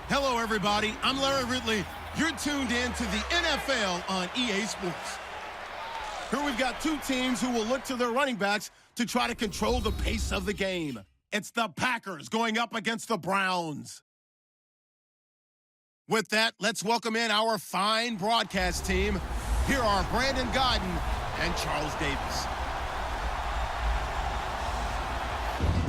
Hello, everybody. I'm Larry Ridley. You're tuned in to the NFL on EA Sports. Here we've got two teams who will look to their running backs to try to control the pace of the game. It's the Packers going up against the Browns. With that, let's welcome in our fine broadcast team. Here are Brandon Godden and Charles Davis.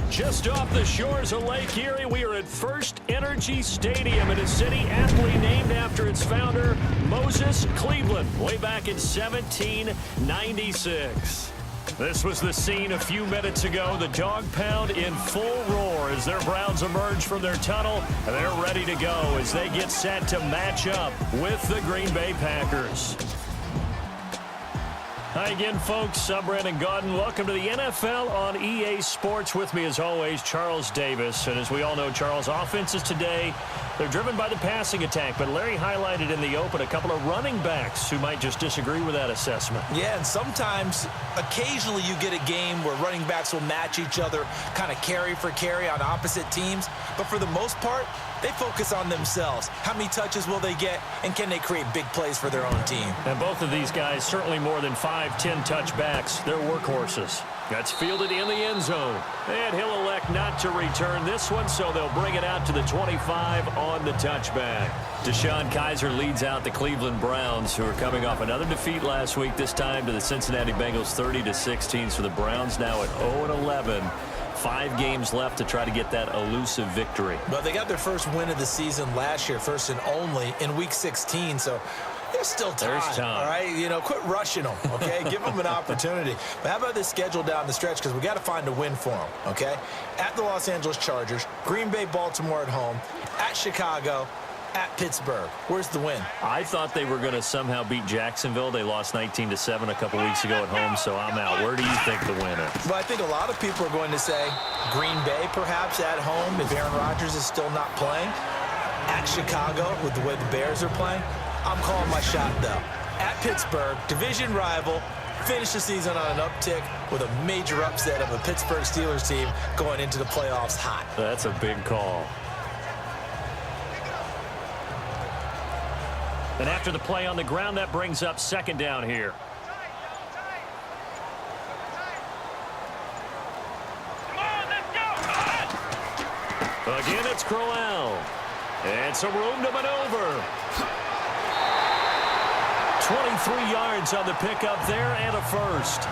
Just off the shores of Lake Erie, we are at First Energy Stadium in a city aptly named after its founder, Moses Cleveland, way back in 1796. This was the scene a few minutes ago, the dog pound in full roar as their Browns emerge from their tunnel, and they're ready to go as they get set to match up with the Green Bay Packers. Hi again, folks. I'm Brandon Godden. Welcome to the NFL on EA Sports. With me, as always, Charles Davis. And as we all know, Charles, offenses today, they're driven by the passing attack. But Larry highlighted in the open a couple of running backs who might just disagree with that assessment. Yeah, and sometimes, occasionally you get a game where running backs will match each other, kind of carry for carry on opposite teams. But for the most part, they focus on themselves. How many touches will they get, and can they create big plays for their own team? And both of these guys, certainly more than 5-10 touchbacks. They're workhorses. That's fielded in the end zone. And he'll elect not to return this one, so they'll bring it out to the 25 on the touchback. Deshaun Kaiser leads out the Cleveland Browns, who are coming off another defeat last week, this time to the Cincinnati Bengals 30-16. So the Browns now at 0-11. 5 games left to try to get that elusive victory. But they got their first win of the season last year, first and only, in Week 16, so there's still time. There's time. All right? You know, quit rushing them, okay? Give them an opportunity. But how about this schedule down the stretch? Because we got to find a win for them, okay? At the Los Angeles Chargers, Green Bay, Baltimore at home, at Chicago, at Pittsburgh. Where's the win? I thought they were going to somehow beat Jacksonville. They lost 19-7 a couple weeks ago at home, so I'm out. Where do you think the win is? Well, I think a lot of people are going to say Green Bay, perhaps, at home, if Aaron Rodgers is still not playing. At Chicago, with the way the Bears are playing. I'm calling my shot, though. At Pittsburgh, division rival, finish the season on an uptick with a major upset of a Pittsburgh Steelers team going into the playoffs hot. That's a big call. And after the play on the ground, that brings up second down here. Again, it's Crowell. And some room to maneuver. 23 yards on the pickup there and a first.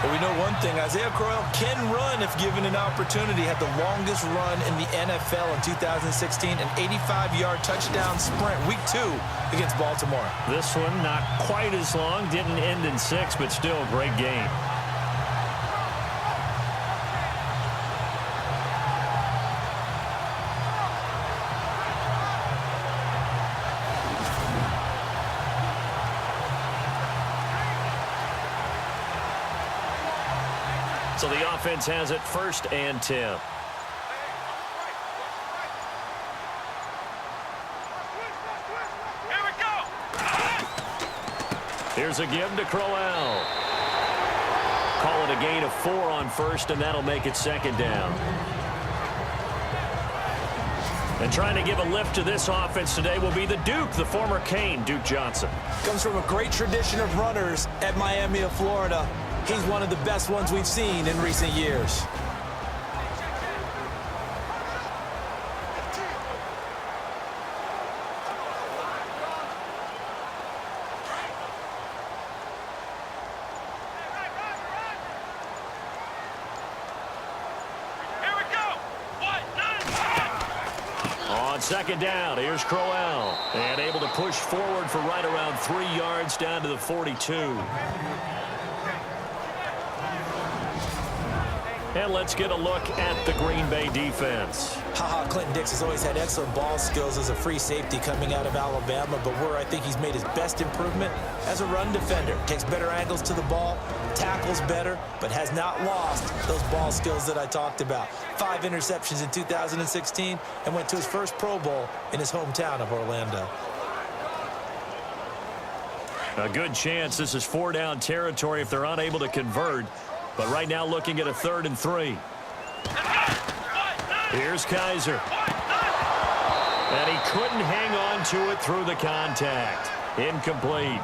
But we know one thing, Isaiah Crowell can run if given an opportunity. Had the longest run in the NFL in 2016, an 85-yard touchdown sprint, Week 2 against Baltimore. This one not quite as long, didn't end in 6, but still a great game. So the offense has it 1st and 10. Here we go. Here's a give to Crowell. Call it a gain of 4 on 1st, and that'll make it 2nd down. And trying to give a lift to this offense today will be the Duke, the former Cane, Duke Johnson. Comes from a great tradition of runners at Miami of Florida. He's one of the best ones we've seen in recent years. Here we go. On 2nd down, here's Crowell. And able to push forward for right around 3 yards down to the 42. And let's get a look at the Green Bay defense. Clinton Dix has always had excellent ball skills as a free safety coming out of Alabama, but where I think he's made his best improvement as a run defender. Takes better angles to the ball, tackles better, but has not lost those ball skills that I talked about. 5 interceptions in 2016 and went to his first Pro Bowl in his hometown of Orlando. A good chance this is 4-down territory if they're unable to convert. But right now looking at a 3rd and 3. Here's Kaiser. And he couldn't hang on to it through the contact. Incomplete.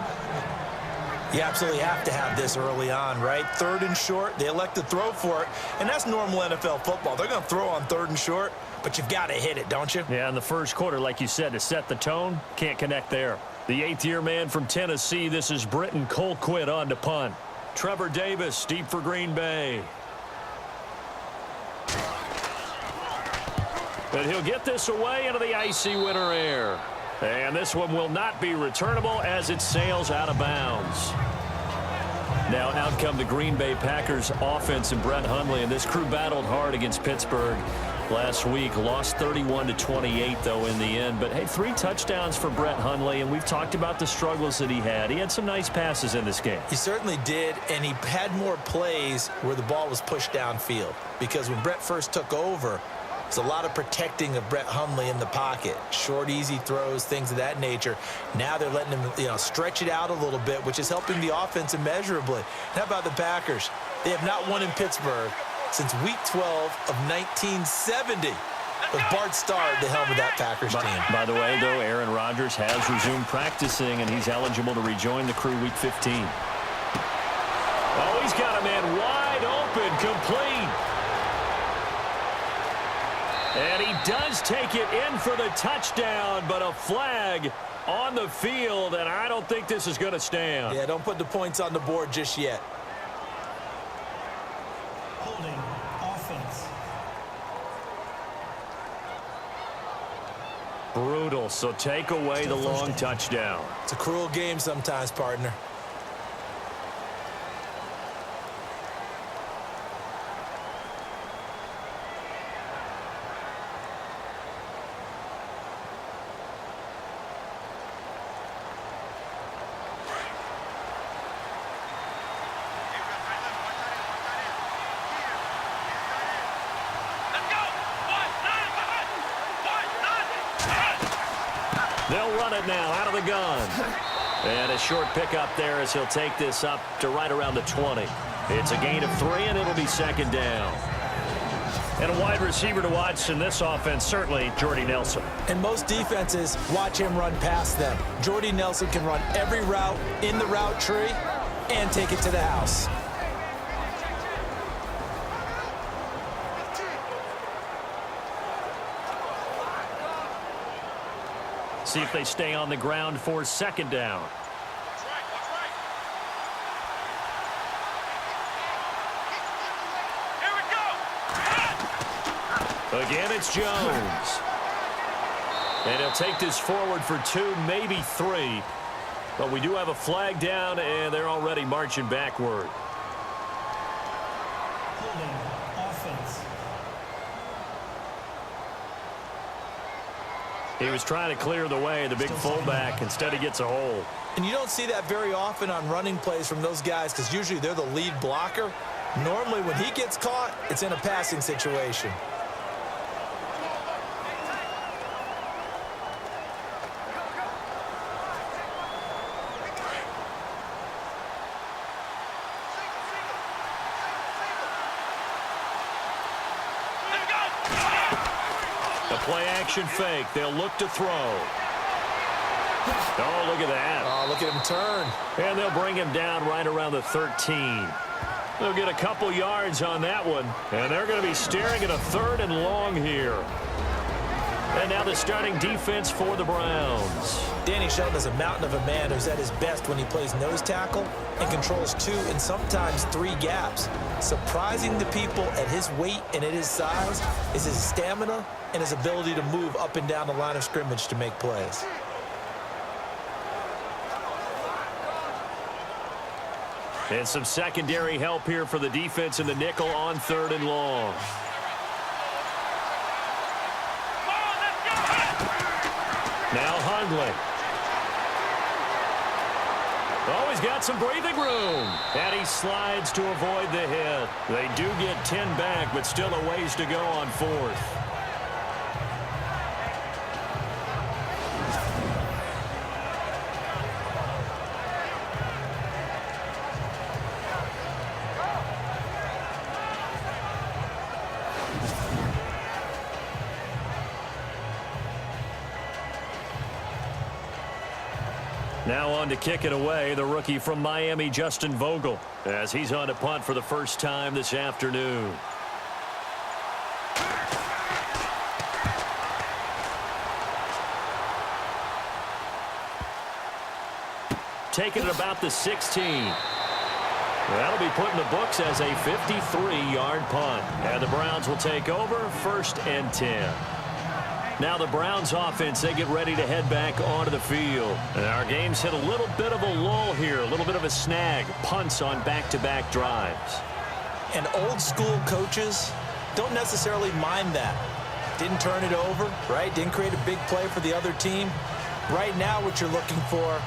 You absolutely have to have this early on, right? 3rd and short, they elect to throw for it, and that's normal NFL football. They're going to throw on 3rd and short, but you've got to hit it, don't you? Yeah, in the first quarter, like you said, to set the tone, can't connect there. The 8th-year man from Tennessee, this is Britton Colquitt on to punt. Trevor Davis, deep for Green Bay. And he'll get this away into the icy winter air. And this one will not be returnable as it sails out of bounds. Now out come the Green Bay Packers offense and Brett Hundley, and this crew battled hard against Pittsburgh last week. Lost 31-28 though in the end. But hey, 3 touchdowns for Brett Hundley, and we've talked about the struggles that he had. He had some nice passes in this game. He certainly did, and he had more plays where the ball was pushed downfield. Because when Brett first took over, there's a lot of protecting of Brett Hundley in the pocket. Short, easy throws, things of that nature. Now they're letting him, stretch it out a little bit, which is helping the offense immeasurably. How about the Packers? They have not won in Pittsburgh since Week 12 of 1970. With Bart Starr at the helm of that Packers team. By the way, though, Aaron Rodgers has resumed practicing, and he's eligible to rejoin the crew Week 15. Oh, he's got a man wide open, complete. And he does take it in for the touchdown, but a flag on the field, and I don't think this is going to stand. Yeah, don't put the points on the board just yet. Holding offense. Brutal, so take away the long touchdown. It's a cruel game sometimes, partner. They'll run it now out of the gun. And a short pickup there as he'll take this up to right around the 20. It's a gain of 3, and it'll be 2nd down. And a wide receiver to watch in this offense, certainly Jordy Nelson. And most defenses watch him run past them. Jordy Nelson can run every route in the route tree and take it to the house. See if they stay on the ground for 2nd down. Here we go. Again, it's Jones. And he'll take this forward for 2, maybe 3. But we do have a flag down, and they're already marching backward. Holding offense. He was trying to clear the way, the big fullback. Instead, he gets a hold. And you don't see that very often on running plays from those guys because usually they're the lead blocker. Normally, when he gets caught, it's in a passing situation. Play-action fake. They'll look to throw. Oh, look at that. Oh, look at him turn. And they'll bring him down right around the 13. They'll get a couple yards on that one. And they're going to be staring at a 3rd and long here. And now the starting defense for the Browns. Danny Shelton is a mountain of a man who's at his best when he plays nose tackle and controls 2 and sometimes 3 gaps. Surprising the people at his weight and at his size is his stamina and his ability to move up and down the line of scrimmage to make plays. And some secondary help here for the defense in the nickel on 3rd and long. Now Hundley. Oh, he's got some breathing room. And he slides to avoid the hit. They do get 10 back, but still a ways to go on 4th. Now on to kick it away, the rookie from Miami, Justin Vogel, as he's on to punt for the first time this afternoon. Taking it about the 16. That'll be put in the books as a 53-yard punt. And the Browns will take over, 1st and 10. Now the Browns offense, they get ready to head back onto the field. And our game's hit a little bit of a lull here, a little bit of a snag. Punts on back-to-back drives. And old school coaches don't necessarily mind that. Didn't turn it over, right? Didn't create a big play for the other team. Right now what you're looking for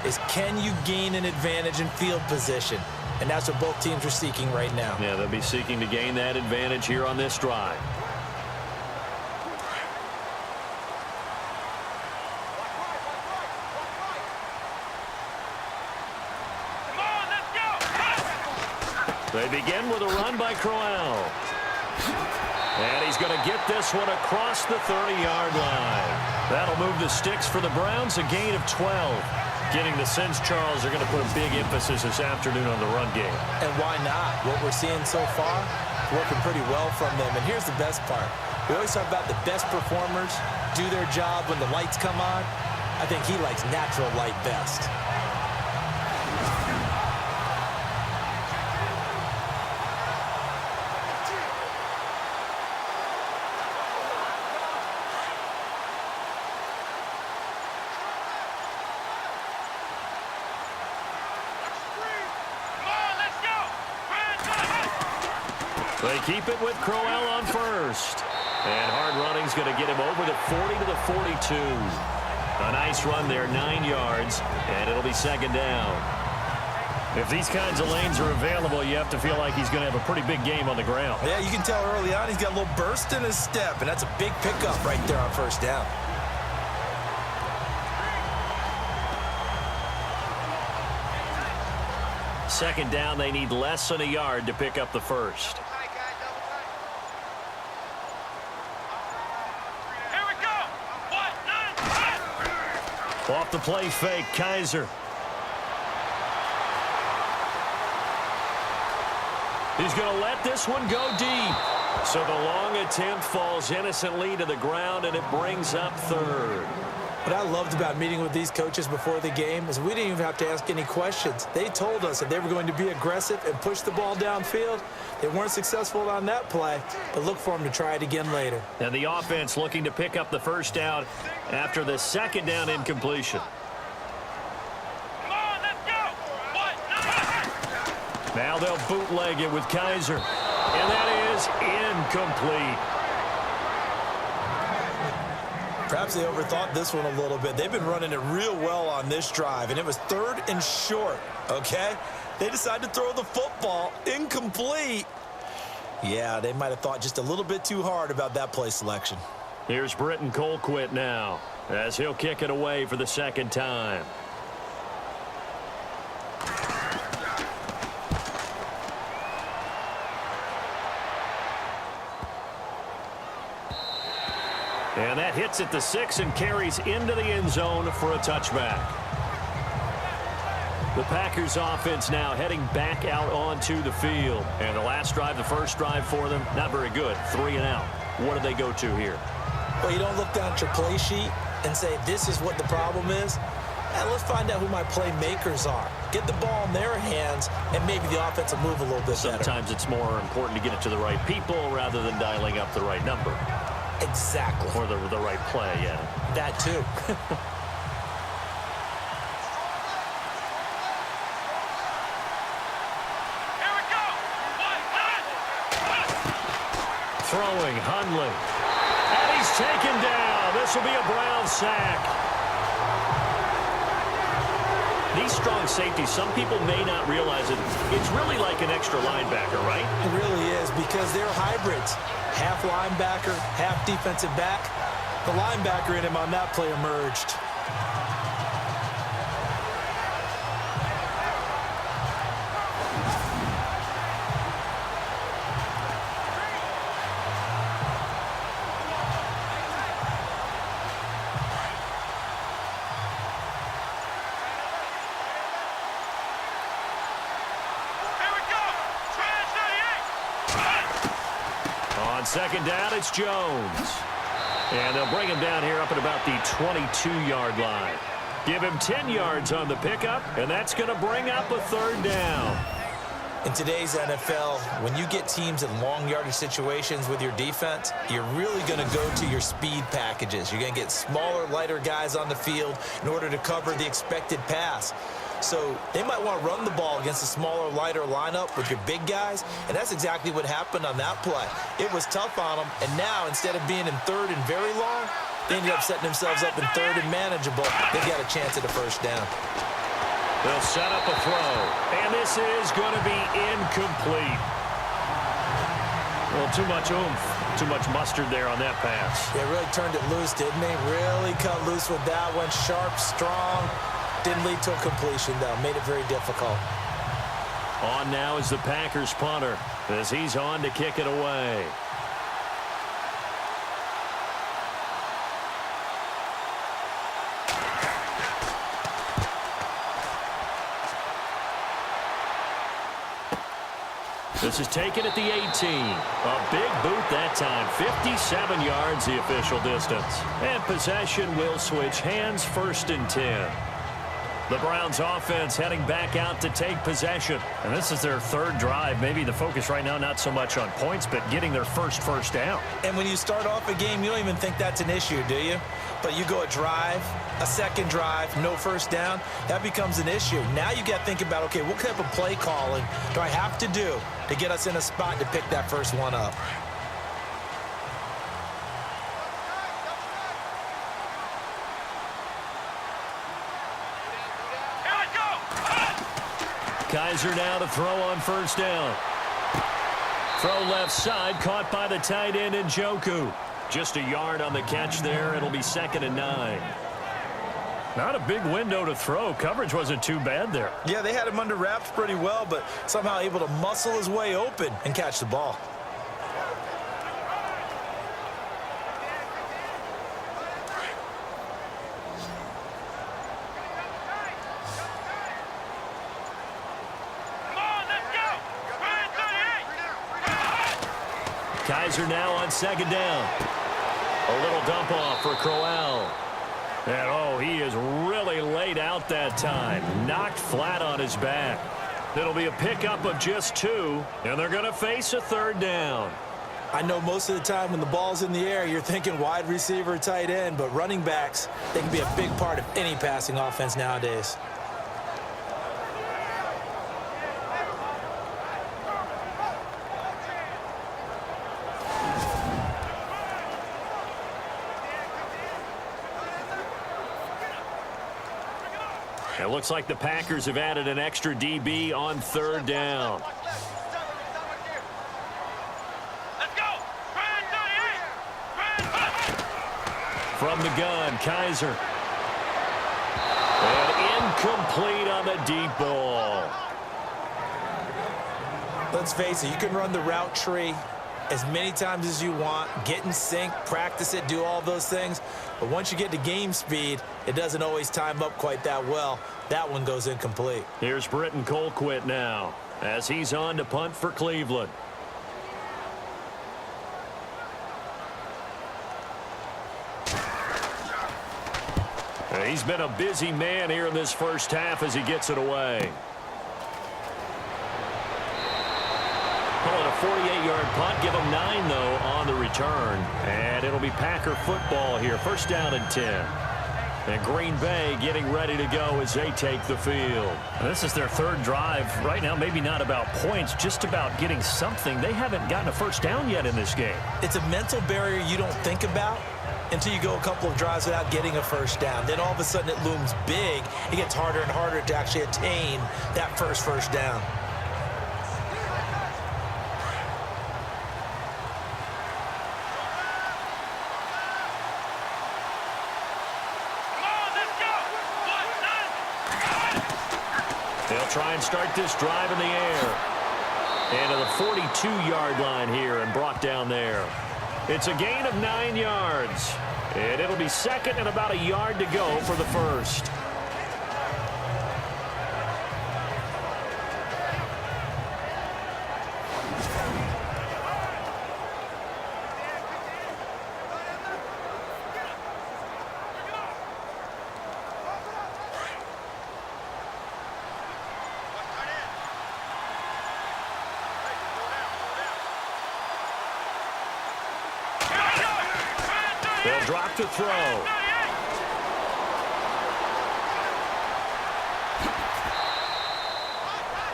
is, can you gain an advantage in field position? And that's what both teams are seeking right now. Yeah, they'll be seeking to gain that advantage here on this drive. They begin with a run by Crowell. And he's going to get this one across the 30-yard line. That'll move the sticks for the Browns, a gain of 12. Getting the sense Charles are going to put a big emphasis this afternoon on the run game. And why not? What we're seeing so far, working pretty well from them. And here's the best part. We always talk about the best performers do their job when the lights come on. I think he likes natural light best. They keep it with Crowell on first. And hard running's going to get him over the 40 to the 42. A nice run there, 9 yards, and it'll be 2nd down. If these kinds of lanes are available, you have to feel like he's going to have a pretty big game on the ground. Yeah, you can tell early on he's got a little burst in his step, and that's a big pickup right there on 1st down. Second down, they need less than a yard to pick up the first. Off the play fake, Kaiser. He's going to let this one go deep. So the long attempt falls innocently to the ground, and it brings up 3rd. What I loved about meeting with these coaches before the game is we didn't even have to ask any questions. They told us that they were going to be aggressive and push the ball downfield. They weren't successful on that play, but look for them to try it again later. And the offense looking to pick up the 1st down after the 2nd down incompletion. Come on, let's go. Now they'll bootleg it with Kaiser. And that is incomplete. Perhaps they overthought this one a little bit. They've been running it real well on this drive, and it was 3rd and short, okay? They decided to throw the football incomplete. Yeah, they might have thought just a little bit too hard about that play selection. Here's Britton Colquitt now, as he'll kick it away for the 2nd time. And that hits at the 6 and carries into the end zone for a touchback. The Packers offense now heading back out onto the field. And the last drive, the first drive for them, not very good. 3 and out. What do they go to here? Well, you don't look down at your play sheet and say, this is what the problem is. And let's find out who my playmakers are. Get the ball in their hands, and maybe the offense will move a little bit better. Sometimes it's more important to get it to the right people rather than dialing up the right number. Exactly. Or the right play, yeah. That too. Here we go. Throwing, Hundley. And he's taken down. This will be a Brown sack. These strong safeties, some people may not realize it. It's really like an extra linebacker, right? It really is, because they're hybrids. Half linebacker, half defensive back. The linebacker in him on that play emerged. On second down, it's Jones. And they'll bring him down here up at about the 22-yard line. Give him 10 yards on the pickup, and that's going to bring up a third down. In today's NFL, when you get teams in long yardage situations with your defense, you're really going to go to your speed packages. You're going to get smaller, lighter guys on the field in order to cover the expected pass. So they might want to run the ball against a smaller, lighter lineup with your big guys, and that's exactly what happened on that play. It was tough on them, and now instead of being in third and very long, they ended up setting themselves up in third and manageable. They've got a chance at a first down. They'll set up a throw, and this is going to be incomplete. Well, too much oomph, too much mustard there on that pass. They really turned it loose, didn't they? Really cut loose with that one. Sharp, strong. Didn't lead to a completion, though. Made it very difficult. On now is the Packers punter as he's on to kick it away. This is taken at the 18. A big boot that time. 57 yards the official distance. And possession will switch hands, 1st and 10. The Browns offense heading back out to take possession. And this is their third drive. Maybe the focus right now not so much on points, but getting their first down. And when you start off a game, you don't even think that's an issue, do you? But you go a drive, a second drive, no first down, that becomes an issue. Now you got to think about, okay, what type of play calling do I have to do to get us in a spot to pick that first one up? Kaiser now to throw on 1st down. Throw left side, caught by the tight end Njoku. Just a yard on the catch there. It'll be 2nd and 9. Not a big window to throw. Coverage wasn't too bad there. Yeah, they had him under wraps pretty well, but somehow able to muscle his way open and catch the ball. Kaiser now on 2nd down. A little dump off for Crowell. And, oh, he is really laid out that time. Knocked flat on his back. It'll be a pickup of just 2, and they're going to face a 3rd down. I know most of the time when the ball's in the air, you're thinking wide receiver, tight end, but running backs, they can be a big part of any passing offense nowadays. It looks like the Packers have added an extra DB on 3rd down. Let's go! From the gun, Kaiser. And incomplete on the deep ball. Let's face it, you can run the route tree as many times as you want, get in sync, practice it, do all those things. But once you get to game speed, it doesn't always time up quite that well. That one goes incomplete. Here's Britton Colquitt now as he's on to punt for Cleveland. He's been a busy man here in this first half as he gets it away. Call it a 48-yard punt. Give him 9, though, on the return. And it'll be Packer football here. 1st down and 10. And Green Bay getting ready to go as they take the field. This is their 3rd drive. Right now, maybe not about points, just about getting something. They haven't gotten a first down yet in this game. It's a mental barrier you don't think about until you go a couple of drives without getting a first down. Then all of a sudden it looms big. It gets harder and harder to actually attain that first down. They'll try and start this drive in the air. And to the 42-yard line here and brought down there. It's a gain of 9 yards. And it'll be 2nd and about a yard to go for the 1st. They'll drop to throw.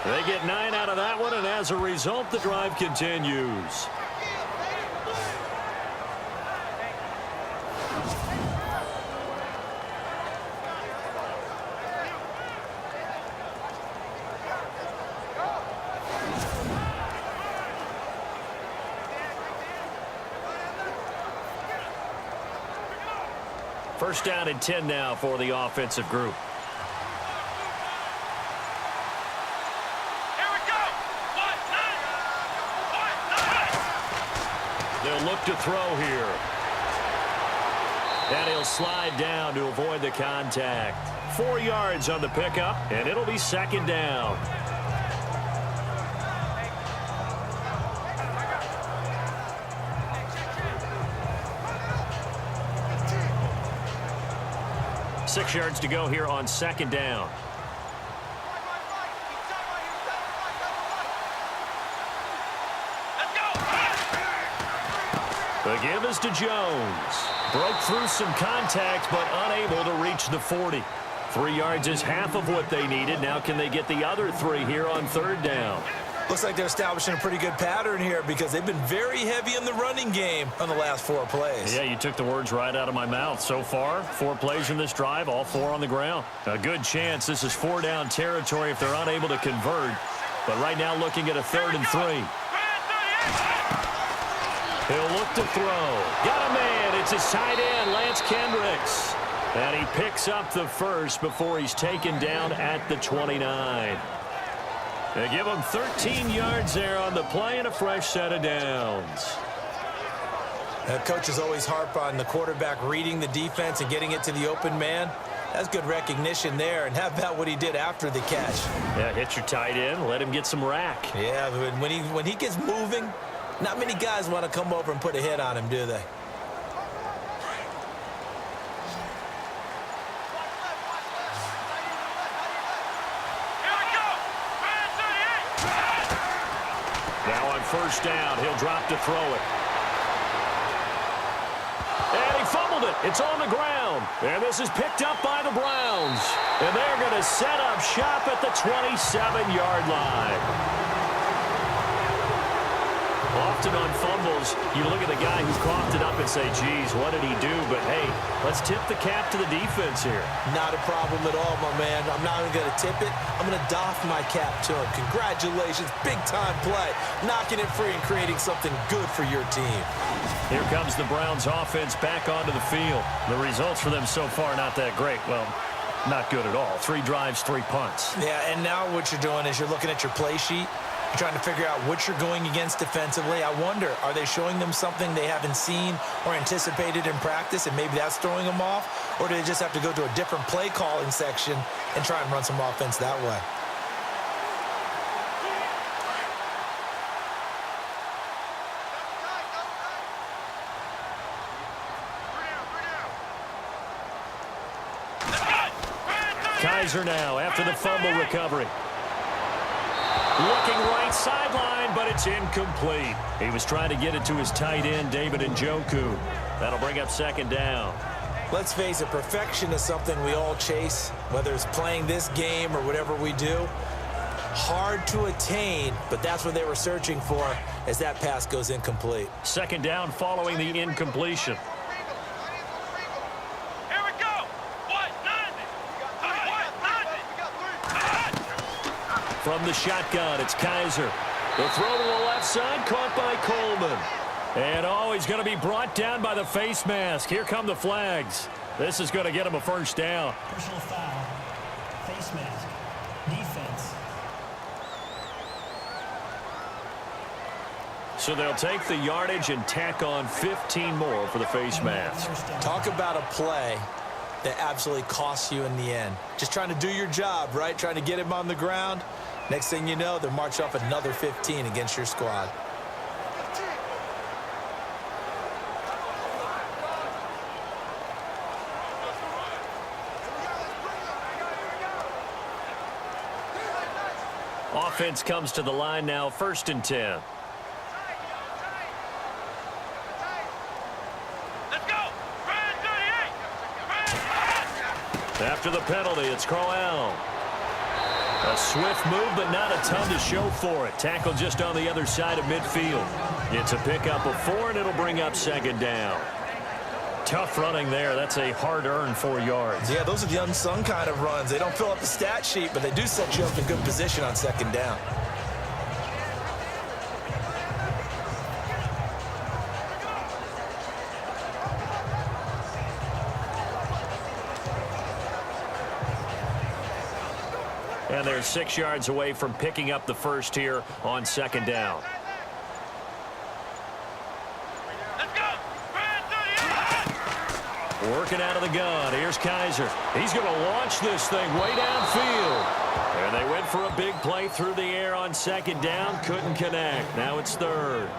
They get 9 out of that one, and as a result, the drive continues. First down and 10 now for the offensive group. Here we go. They'll look to throw here. And he'll slide down to avoid the contact. 4 yards on the pickup, and it'll be second down. Six yards to go here on second down. The give is to Jones. Broke through some contact, but unable to reach the 40. 3 yards is half of what they needed. Now can they get the other 3 here on third down? Looks like they're establishing a pretty good pattern here because they've been very heavy in the running game on the last 4 plays. Yeah, you took the words right out of my mouth. So far, 4 plays in this drive, all 4 on the ground. A good chance this is 4 down territory if they're unable to convert. But right now looking at a 3rd and 3. He'll look to throw. Got a man. It's his tight end, Lance Kendricks. And he picks up the first before he's taken down at the 29. They give him 13 yards there on the play and a fresh set of downs. Coaches always harp on the quarterback reading the defense and getting it to the open man. That's good recognition there. And how about what he did after the catch? Yeah, hit your tight end, let him get some rack. Yeah, but when he gets moving, not many guys want to come over and put a hit on him, do they? First down, he'll drop to throw it. And he fumbled it. It's on the ground. And this is picked up by the Browns. And they're going to set up shop at the 27-yard line. Often on fumbles, you look at the guy who coughed it up and say, geez, what did he do? But, hey, let's tip the cap to the defense here. Not a problem at all, my man. I'm not even going to tip it. I'm going to doff my cap to him. Congratulations. Big-time play. Knocking it free and creating something good for your team. Here comes the Browns offense back onto the field. The results for them so far not that great. Well, not good at all. 3 drives, 3 punts. Yeah, and now what you're doing is you're looking at your play sheet. You're trying to figure out what you're going against defensively. I wonder, are they showing them something they haven't seen or anticipated in practice, and maybe that's throwing them off? Or do they just have to go to a different play calling section and try and run some offense that way? Kaiser now after the fumble recovery. Looking right sideline, but it's incomplete. He was trying to get it to his tight end, David Njoku. That'll bring up second down. Let's face it, perfection is something we all chase, whether it's playing this game or whatever we do. Hard to attain, but that's what they were searching for as that pass goes incomplete. Second down following the incompletion. From the shotgun, it's Kaiser. The throw to the left side, caught by Coleman. And, oh, he's going to be brought down by the face mask. Here come the flags. This is going to get him a first down. Personal foul. Face mask. Defense. So they'll take the yardage and tack on 15 more for the face mask. Talk about a play that absolutely costs you in the end. Just trying to do your job, right? Trying to get him on the ground. Next thing you know, they'll march off another 15 against your squad. Offense comes to the line now, 1st and 10. Let's go. After the penalty, it's Crowell. A swift move, but not a ton to show for it. Tackle just on the other side of midfield. It's a pickup of 4, and it'll bring up second down. Tough running there. That's a hard-earned 4 yards. Yeah, those are the unsung kind of runs. They don't fill up the stat sheet, but they do set you up in good position on second down. And they're 6 yards away from picking up the first here on second down. Let's go. Working out of the gun. Here's Kaiser. He's going to launch this thing way downfield. And they went for a big play through the air on second down. Couldn't connect. Now it's third.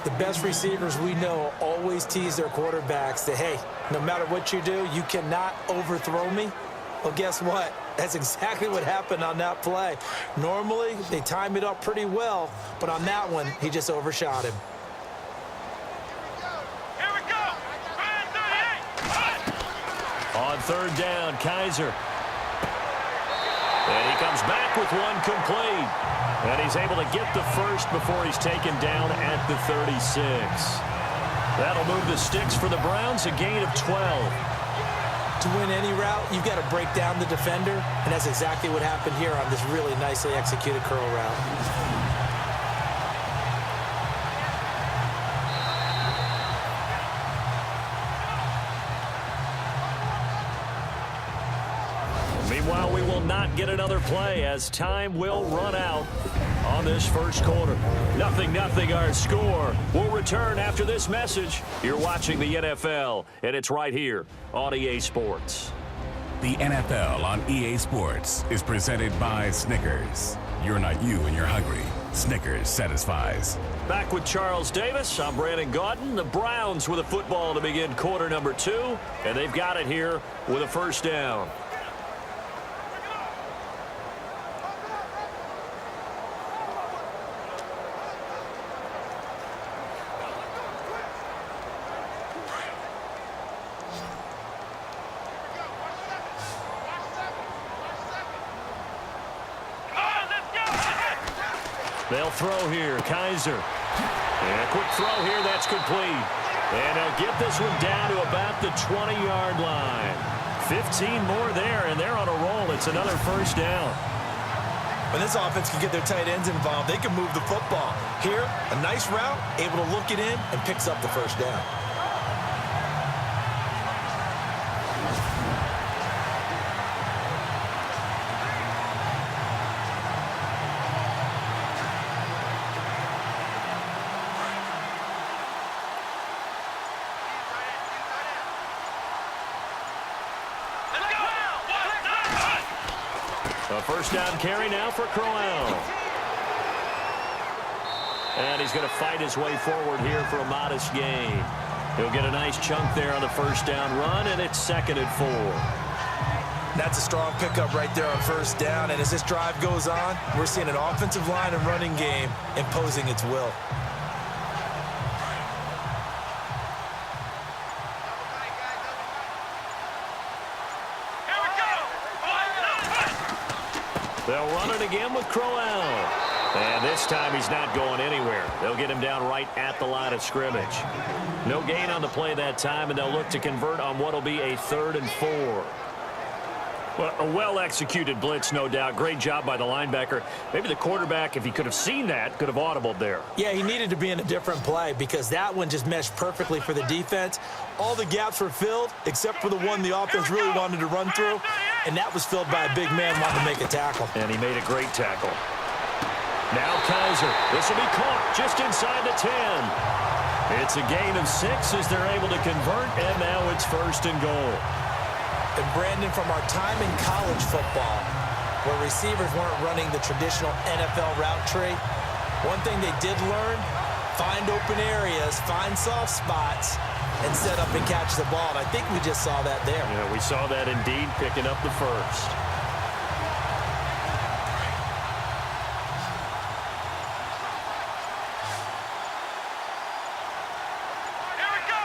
The best receivers we know always tease their quarterbacks that, hey, no matter what you do, you cannot overthrow me. Well, guess what? That's exactly what happened on that play. Normally, they time it up pretty well, but on that one, he just overshot him. Here we go. On third down, Kaiser. And he comes back with one complete. And he's able to get the first before he's taken down at the 36. That'll move the sticks for the Browns, a gain of 12. To win any route, you've got to break down the defender, and that's exactly what happened here on this really nicely executed curl route. Meanwhile, we will not get another play as time will run out on this first quarter. 0-0 our score. We'll return after this message. You're watching the NFL, and it's right here on EA Sports. The NFL on EA Sports is presented by Snickers. You're not you and you're hungry. Snickers satisfies. Back with Charles Davis. I'm Brandon Gaudin. The Browns with a football to begin quarter number 2, and they've got it here with a first down. They'll throw here. Kaiser. And a quick throw here. That's complete. And they'll get this one down to about the 20-yard line. 15 more there, and they're on a roll. It's another first down. When this offense can get their tight ends involved, they can move the football. Here, a nice route, able to look it in, and picks up the first down. A first down carry now for Crowell. And he's going to fight his way forward here for a modest gain. He'll get a nice chunk there on the first down run, and it's 2nd and 4. That's a strong pickup right there on first down, and as this drive goes on, we're seeing an offensive line and running game imposing its will. They'll run it again with Crowell. And this time he's not going anywhere. They'll get him down right at the line of scrimmage. No gain on the play that time, and they'll look to convert on what will be a 3rd and 4. Well, a well-executed blitz, no doubt. Great job by the linebacker. Maybe the quarterback, if he could have seen that, could have audibled there. Yeah, he needed to be in a different play because that one just meshed perfectly for the defense. All the gaps were filled except for the one the offense really wanted to run through, and that was filled by a big man wanting to make a tackle. And he made a great tackle. Now Kaiser. This will be caught just inside the 10. It's a gain of 6 as they're able to convert, and now it's 1st and goal. And Brandon, from our time in college football, where receivers weren't running the traditional NFL route tree, one thing they did learn, find open areas, find soft spots, and set up and catch the ball. And I think we just saw that there. Yeah, we saw that indeed, picking up the first. Here we go.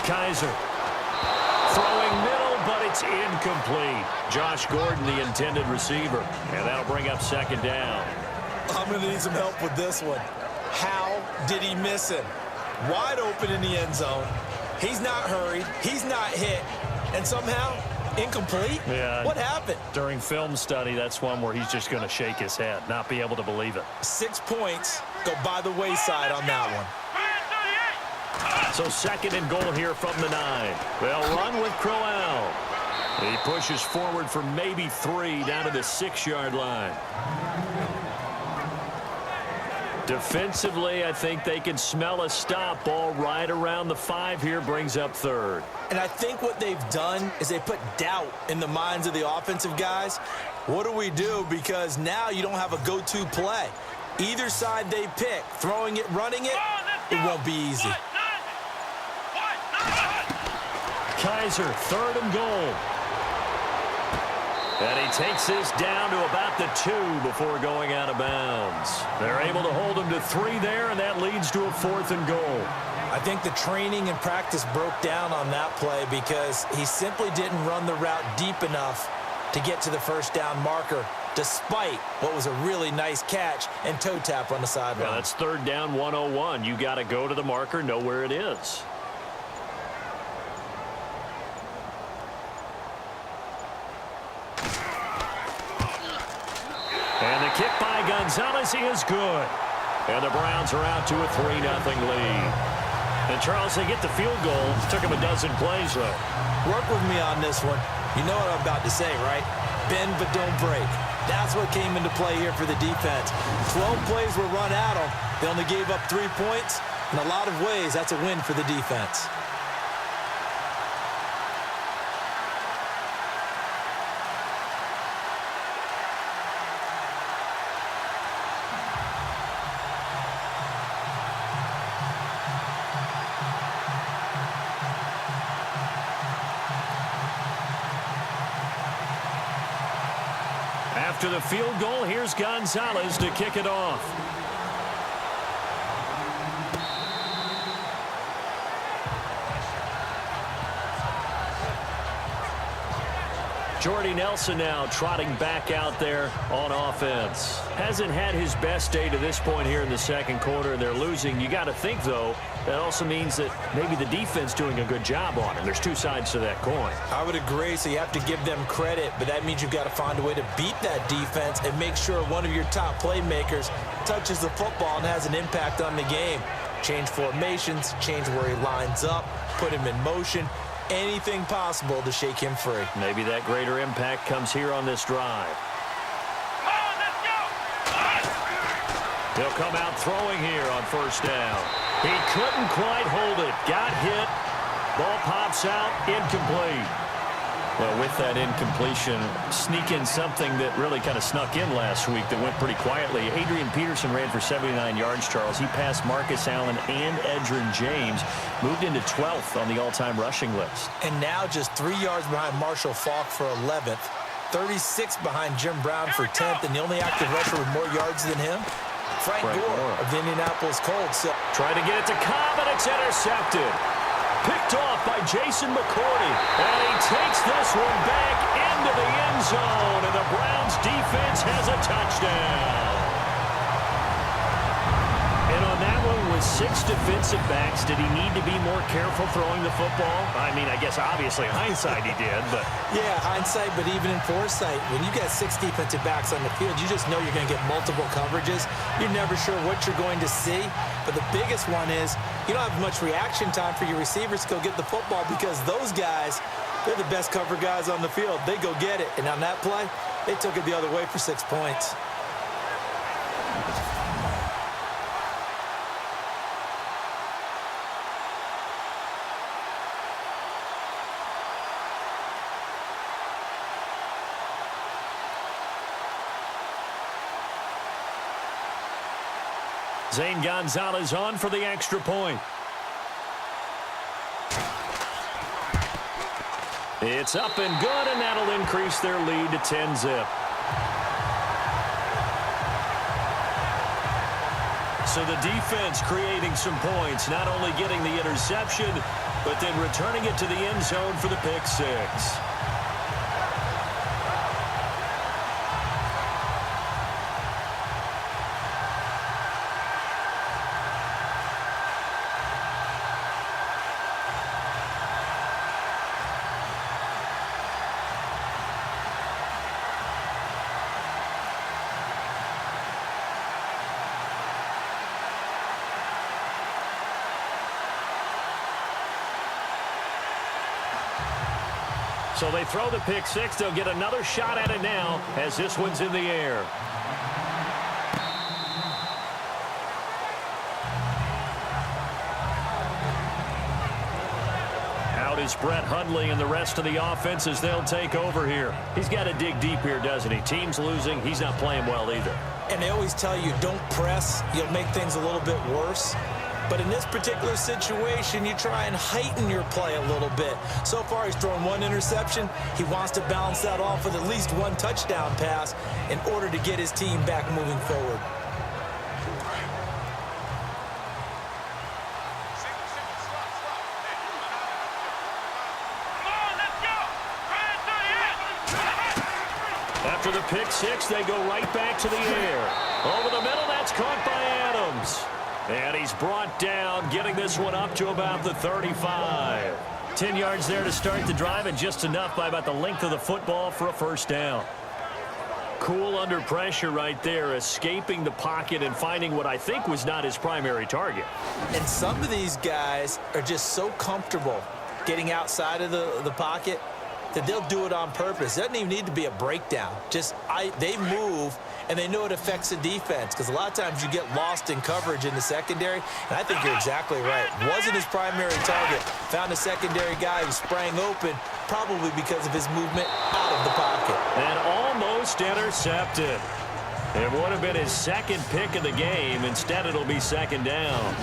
Kaiser. Throwing middle, but it's incomplete. Josh Gordon, the intended receiver. And that'll bring up second down. I'm going to need some help with this one. How did he miss him? Wide open in the end zone. He's not hurried. He's not hit. And somehow, incomplete? Yeah. What happened? During film study, that's one where he's just going to shake his head, not be able to believe it. 6 points go by the wayside on that one. So second and goal here from the 9. They'll run with Crowell. He pushes forward for maybe 3 down to the 6-yard line. Defensively, I think they can smell a stop. Ball right around the 5 here, brings up third. And I think what they've done is they put doubt in the minds of the offensive guys. What do we do? Because now you don't have a go-to play. Either side they pick, throwing it, running it, it won't be easy. Kaiser, third and goal. And he takes this down to about the 2 before going out of bounds. They're able to hold him to 3 there, and that leads to a 4th and goal. I think the training and practice broke down on that play because he simply didn't run the route deep enough to get to the first down marker, despite what was a really nice catch and toe tap on the sideline. Yeah, that's third down 101. You got to go to the marker, know where it is. And the kick by Gonzalez is good. And the Browns are out to a 3-0 lead. And Charles, they get the field goal. Took him a dozen plays, though. Work with me on this one. You know what I'm about to say, right? Bend but don't break. That's what came into play here for the defense. 12 plays were run at them. They only gave up 3 points. In a lot of ways, that's a win for the defense. After the field goal, here's Gonzalez to kick it off. Jordy Nelson now trotting back out there on offense. Hasn't had his best day to this point here in the second quarter, and they're losing. You got to think, though, that also means that maybe the defense doing a good job on him. There's 2 sides to that coin. I would agree, so you have to give them credit, but that means you've got to find a way to beat that defense and make sure one of your top playmakers touches the football and has an impact on the game. Change formations, change where he lines up, put him in motion. Anything possible to shake him free. Maybe that greater impact comes here on this drive. He'll come out throwing here on first down. He couldn't quite hold it. Got hit. Ball pops out. Incomplete. Well, with that incompletion, sneak in something that really kind of snuck in last week that went pretty quietly. Adrian Peterson ran for 79 yards, Charles. He passed Marcus Allen and Edgerrin James. Moved into 12th on the all-time rushing list. And now just 3 yards behind Marshall Faulk for 11th. 36 behind Jim Brown for 10th. And the only active rusher with more yards than him, Frank Gore of the Indianapolis Colts. Trying to get it to Cobb, and it's intercepted. Picked off by Jason McCourty. And he takes this one back into the end zone. And the Browns defense has a touchdown. And on that one, with 6 defensive backs, did he need to be more careful throwing the football? I mean, I guess obviously hindsight he did, but... Yeah, hindsight, but even in foresight, when you got 6 defensive backs on the field, you just know you're going to get multiple coverages. You're never sure what you're going to see. But the biggest one is you don't have much reaction time for your receivers to go get the football because those guys, they're the best cover guys on the field. They go get it. And on that play, they took it the other way for 6 points. Zane Gonzalez on for the extra point. It's up and good, and that'll increase their lead to 10-zip. So the defense creating some points, not only getting the interception, but then returning it to the end zone for the pick six. So they throw the pick six. They'll get another shot at it now as this one's in the air. Out is Brett Hundley and the rest of the offense as they'll take over here. He's got to dig deep here, doesn't he? Team's losing. He's not playing well either. And they always tell you, don't press. You'll make things a little bit worse. But in this particular situation, you try and heighten your play a little bit. So far, he's thrown one interception. He wants to balance that off with at least one touchdown pass in order to get his team back moving forward. After the pick six, they go right back to the air. Over the middle, that's caught by Adams. And he's brought down, getting this one up to about the 35. 10 yards there to start the drive, and just enough by about the length of the football for a first down. Cool under pressure right there, escaping the pocket and finding what I think was not his primary target. And some of these guys are just so comfortable getting outside of the pocket that they'll do it on purpose. It doesn't even need to be a breakdown. They move, and they know it affects the defense, because a lot of times you get lost in coverage in the secondary, and I think you're exactly right. Wasn't his primary target. Found a secondary guy who sprang open, probably because of his movement out of the pocket. And almost intercepted. It would have been his second pick of the game. Instead, it'll be second down.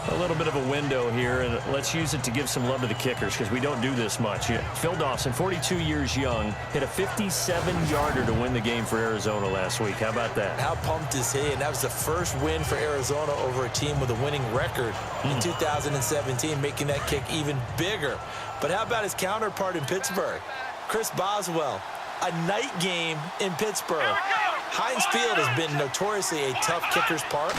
A little bit of a window here, and let's use it to give some love to the kickers, because we don't do this much. Phil Dawson, 42 years young, hit a 57-yarder to win the game for Arizona last week. How about that? How pumped is he? And that was the first win for Arizona over a team with a winning record in 2017, making that kick even bigger. But how about his counterpart in Pittsburgh? Chris Boswell, a night game in Pittsburgh. Heinz Field has been notoriously a tough kicker's park.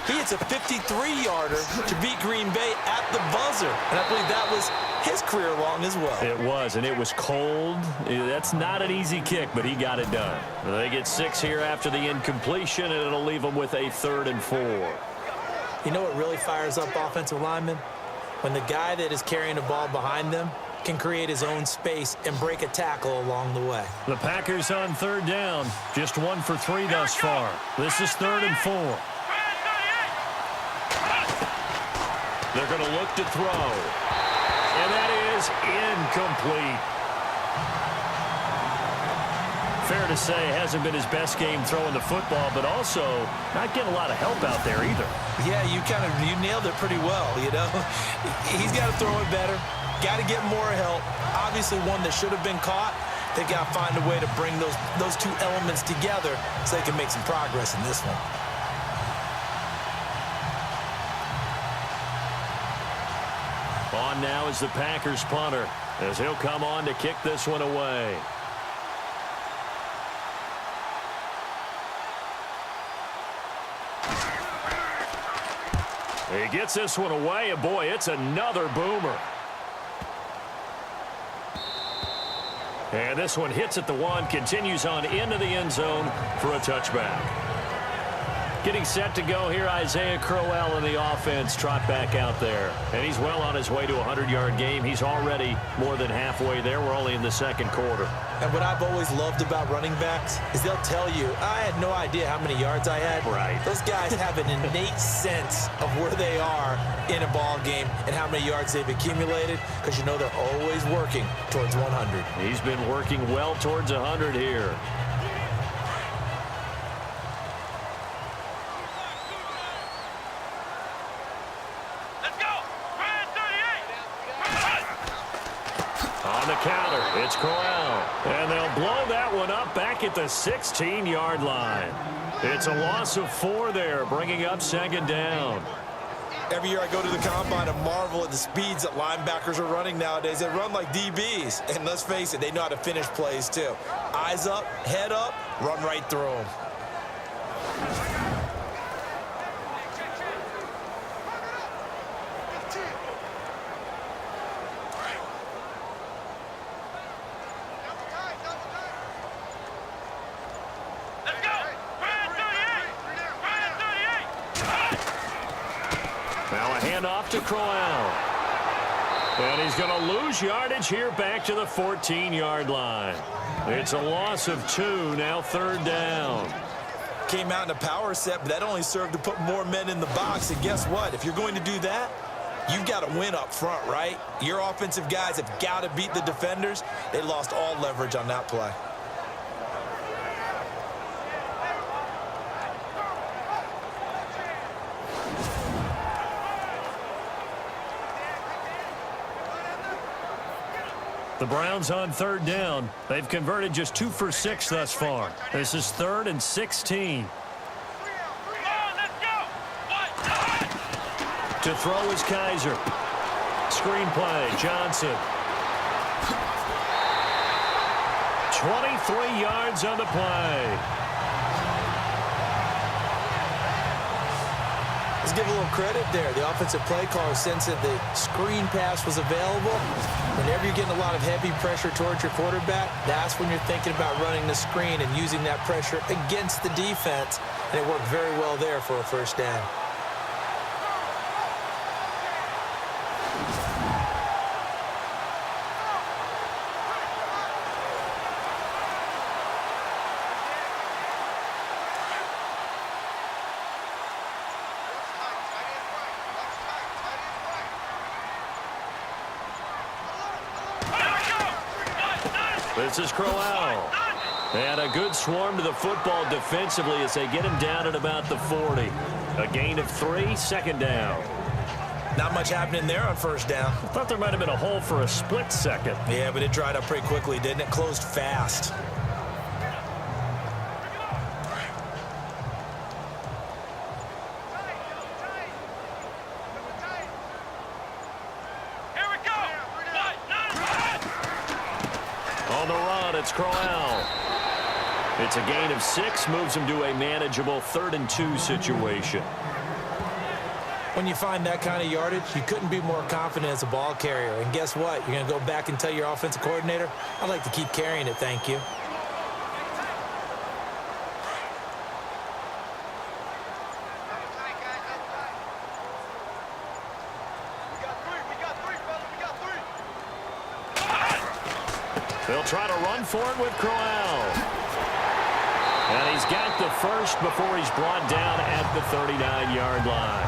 He hits a 53-yarder to beat Green Bay at the buzzer. And I believe that was his career long as well. It was, and it was cold. That's not an easy kick, but he got it done. They get 6 here after the incompletion, and it'll leave them with a 3rd and 4. You know what really fires up offensive linemen? When the guy that is carrying the ball behind them can create his own space and break a tackle along the way. The Packers on 3rd down. Just 1 for 3 thus far. This is 3rd and 4. They're going to look to throw. And that is incomplete. Fair to say, hasn't been his best game throwing the football, but also not getting a lot of help out there either. Yeah, you nailed it pretty well, you know. He's got to throw it better. Got to get more help. Obviously one that should have been caught. They've got to find a way to bring those two elements together so they can make some progress in this one. On now is the Packers punter, as he'll come on to kick this one away. He gets this one away, and boy, it's another boomer. And this one hits at the 1, continues on into the end zone for a touchback. Getting set to go here, Isaiah Crowell in the offense, trot back out there. And he's well on his way to a 100-yard game. He's already more than halfway there. We're only in the 2nd quarter. And what I've always loved about running backs is they'll tell you, I had no idea how many yards I had. Right. Those guys have an innate sense of where they are in a ball game and how many yards they've accumulated, because you know they're always working towards 100. He's been working well towards 100 here. On On the counter, it's Corral. And they'll blow that one up back at the 16-yard line. It's a loss of 4 there, bringing up second down. Every year I go to the combine and marvel at the speeds that linebackers are running nowadays. They run like DBs. And let's face it, they know how to finish plays too. Eyes up, head up, run right through them. Off to Corral. And he's going to lose yardage here back to the 14-yard line. It's a loss of 2, now third down. Came out in a power set, but that only served to put more men in the box. And guess what? If you're going to do that, you've got to win up front, right? Your offensive guys have got to beat the defenders. They lost all leverage on that play. The Browns on third down. They've converted just 2 for 6 thus far. This is 3rd and 16. To throw is Kaiser. Screen play, Johnson. 23 yards on the play. Let's give a little credit there. The offensive play caller sensed that the screen pass was available. Whenever you're getting a lot of heavy pressure towards your quarterback, that's when you're thinking about running the screen and using that pressure against the defense. And it worked very well there for a first down. This is Corral. And a good swarm to the football defensively as they get him down at about the 40. A gain of 3, second down. Not much happening there on first down. I thought there might have been a hole for a split second. Yeah, but it dried up pretty quickly, didn't it? Closed fast. On the run, it's Corral. It's a gain of 6, moves him to a manageable 3rd and 2 situation. When you find that kind of yardage, you couldn't be more confident as a ball carrier. And guess what? You're going to go back and tell your offensive coordinator, I'd like to keep carrying it, thank you. They'll try to run for it with Corral. And he's got the first before he's brought down at the 39-yard line.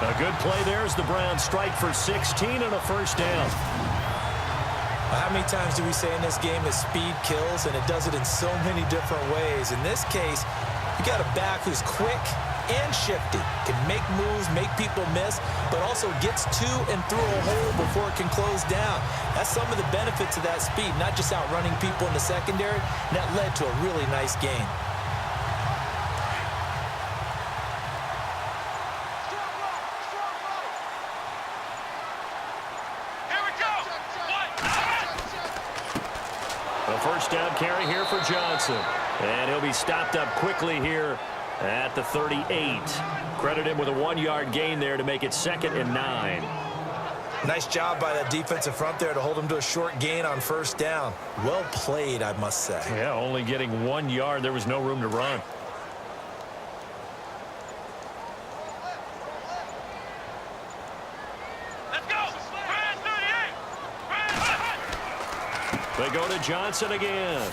A good play there as the Browns strike for 16 and a first down. How many times do we say in this game that speed kills, and it does it in so many different ways? In this case, you got a back who's quick and shifty, can make moves, make people miss, but also gets to and through a hole before it can close down. That's some of the benefits of that speed, not just outrunning people in the secondary, and that led to a really nice gain. A first down carry here for Johnson. And he'll be stopped up quickly here at the 38. Credit him with a 1-yard gain there to make it 2nd and 9. Nice job by that defensive front there to hold him to a short gain on first down. Well played, I must say. Yeah, only getting 1 yard. There was no room to run. Let's go! Brand 38! They go to Johnson again.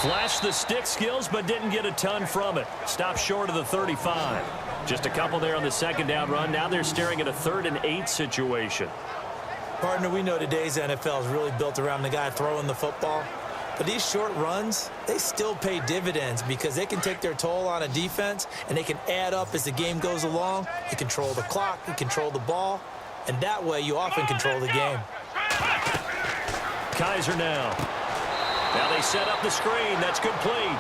Flashed the stick skills, but didn't get a ton from it. Stopped short of the 35. Just a couple there on the second down run. Now they're staring at a 3rd and 8 situation. Partner, we know today's NFL is really built around the guy throwing the football. But these short runs, they still pay dividends because they can take their toll on a defense, and they can add up as the game goes along. You control the clock, you control the ball, and that way you often control the game. Kaiser now. Now they set up the screen. That's complete.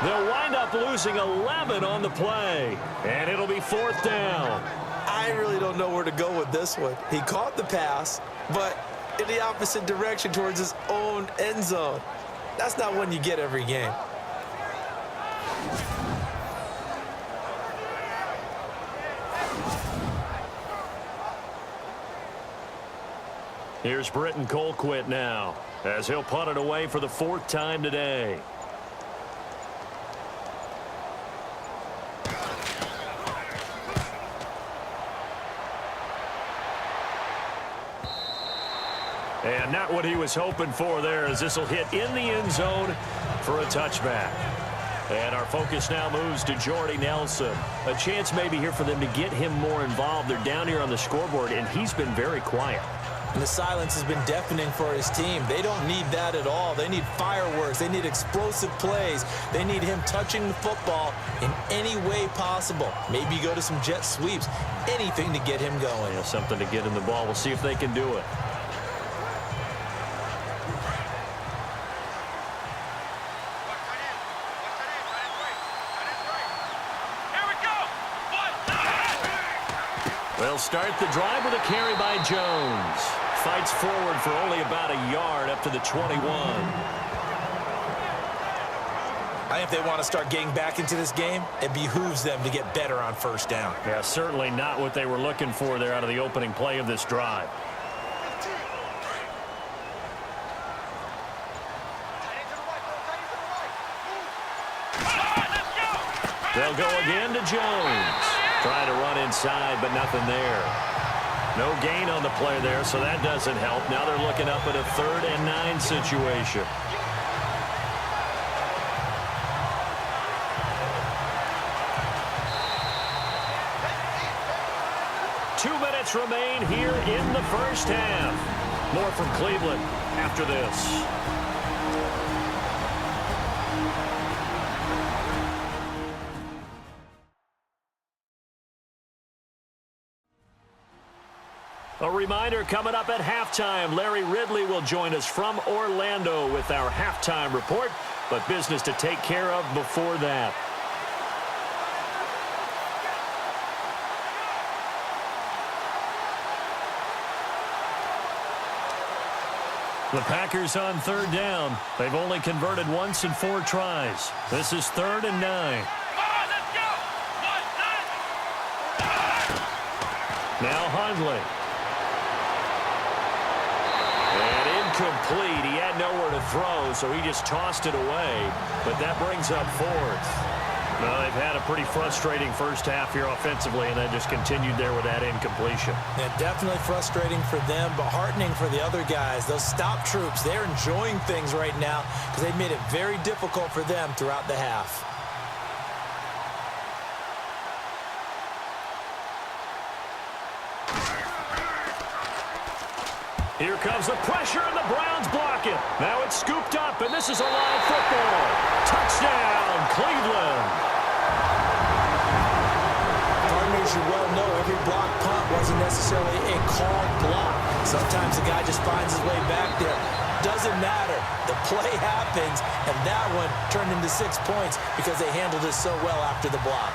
They'll wind up losing 11 on the play. And it'll be 4th down. I really don't know where to go with this one. He caught the pass, but in the opposite direction towards his own end zone. That's not one you get every game. Here's Britton Colquitt now, as he'll punt it away for the 4th time today. And not what he was hoping for there, as this will hit in the end zone for a touchback. And our focus now moves to Jordy Nelson. A chance maybe here for them to get him more involved. They're down here on the scoreboard, and he's been very quiet. And the silence has been deafening for his team. They don't need that at all. They need fireworks. They need explosive plays. They need him touching the football in any way possible. Maybe go to some jet sweeps. Anything to get him going. Yeah, something to get in the ball. We'll see if they can do it. They'll start the drive with a carry by Jones. Fights forward for only about a yard up to the 21. I think if they want to start getting back into this game, it behooves them to get better on 1st down. Yeah, certainly not what they were looking for there out of the opening play of this drive. They'll go again to Jones. Trying to run inside, but nothing there. No gain on the play there, so that doesn't help. Now they're looking up at a 3rd and 9 situation. Two minutes remain here in the 1st half. More from Cleveland after this. A reminder coming up at halftime, Larry Ridley will join us from Orlando with our halftime report, but business to take care of before that. The Packers on 3rd down. They've only converted once in 4 tries. This is 3rd and 9. Now Hundley. Complete. He had nowhere to throw, so he just tossed it away. But that brings up 4th. Well, they've had a pretty frustrating 1st half here offensively, and they just continued there with that incompletion. Yeah, definitely frustrating for them, but heartening for the other guys. Those stop troops, they're enjoying things right now because they've made it very difficult for them throughout the half. Here comes the pressure, and the Browns block it. Now it's scooped up, and this is a live football. Touchdown, Cleveland. Partners, you well know every block punt wasn't necessarily a called block. Sometimes the guy just finds his way back there. Doesn't matter. The play happens, and that one turned into 6 points because they handled it so well after the block.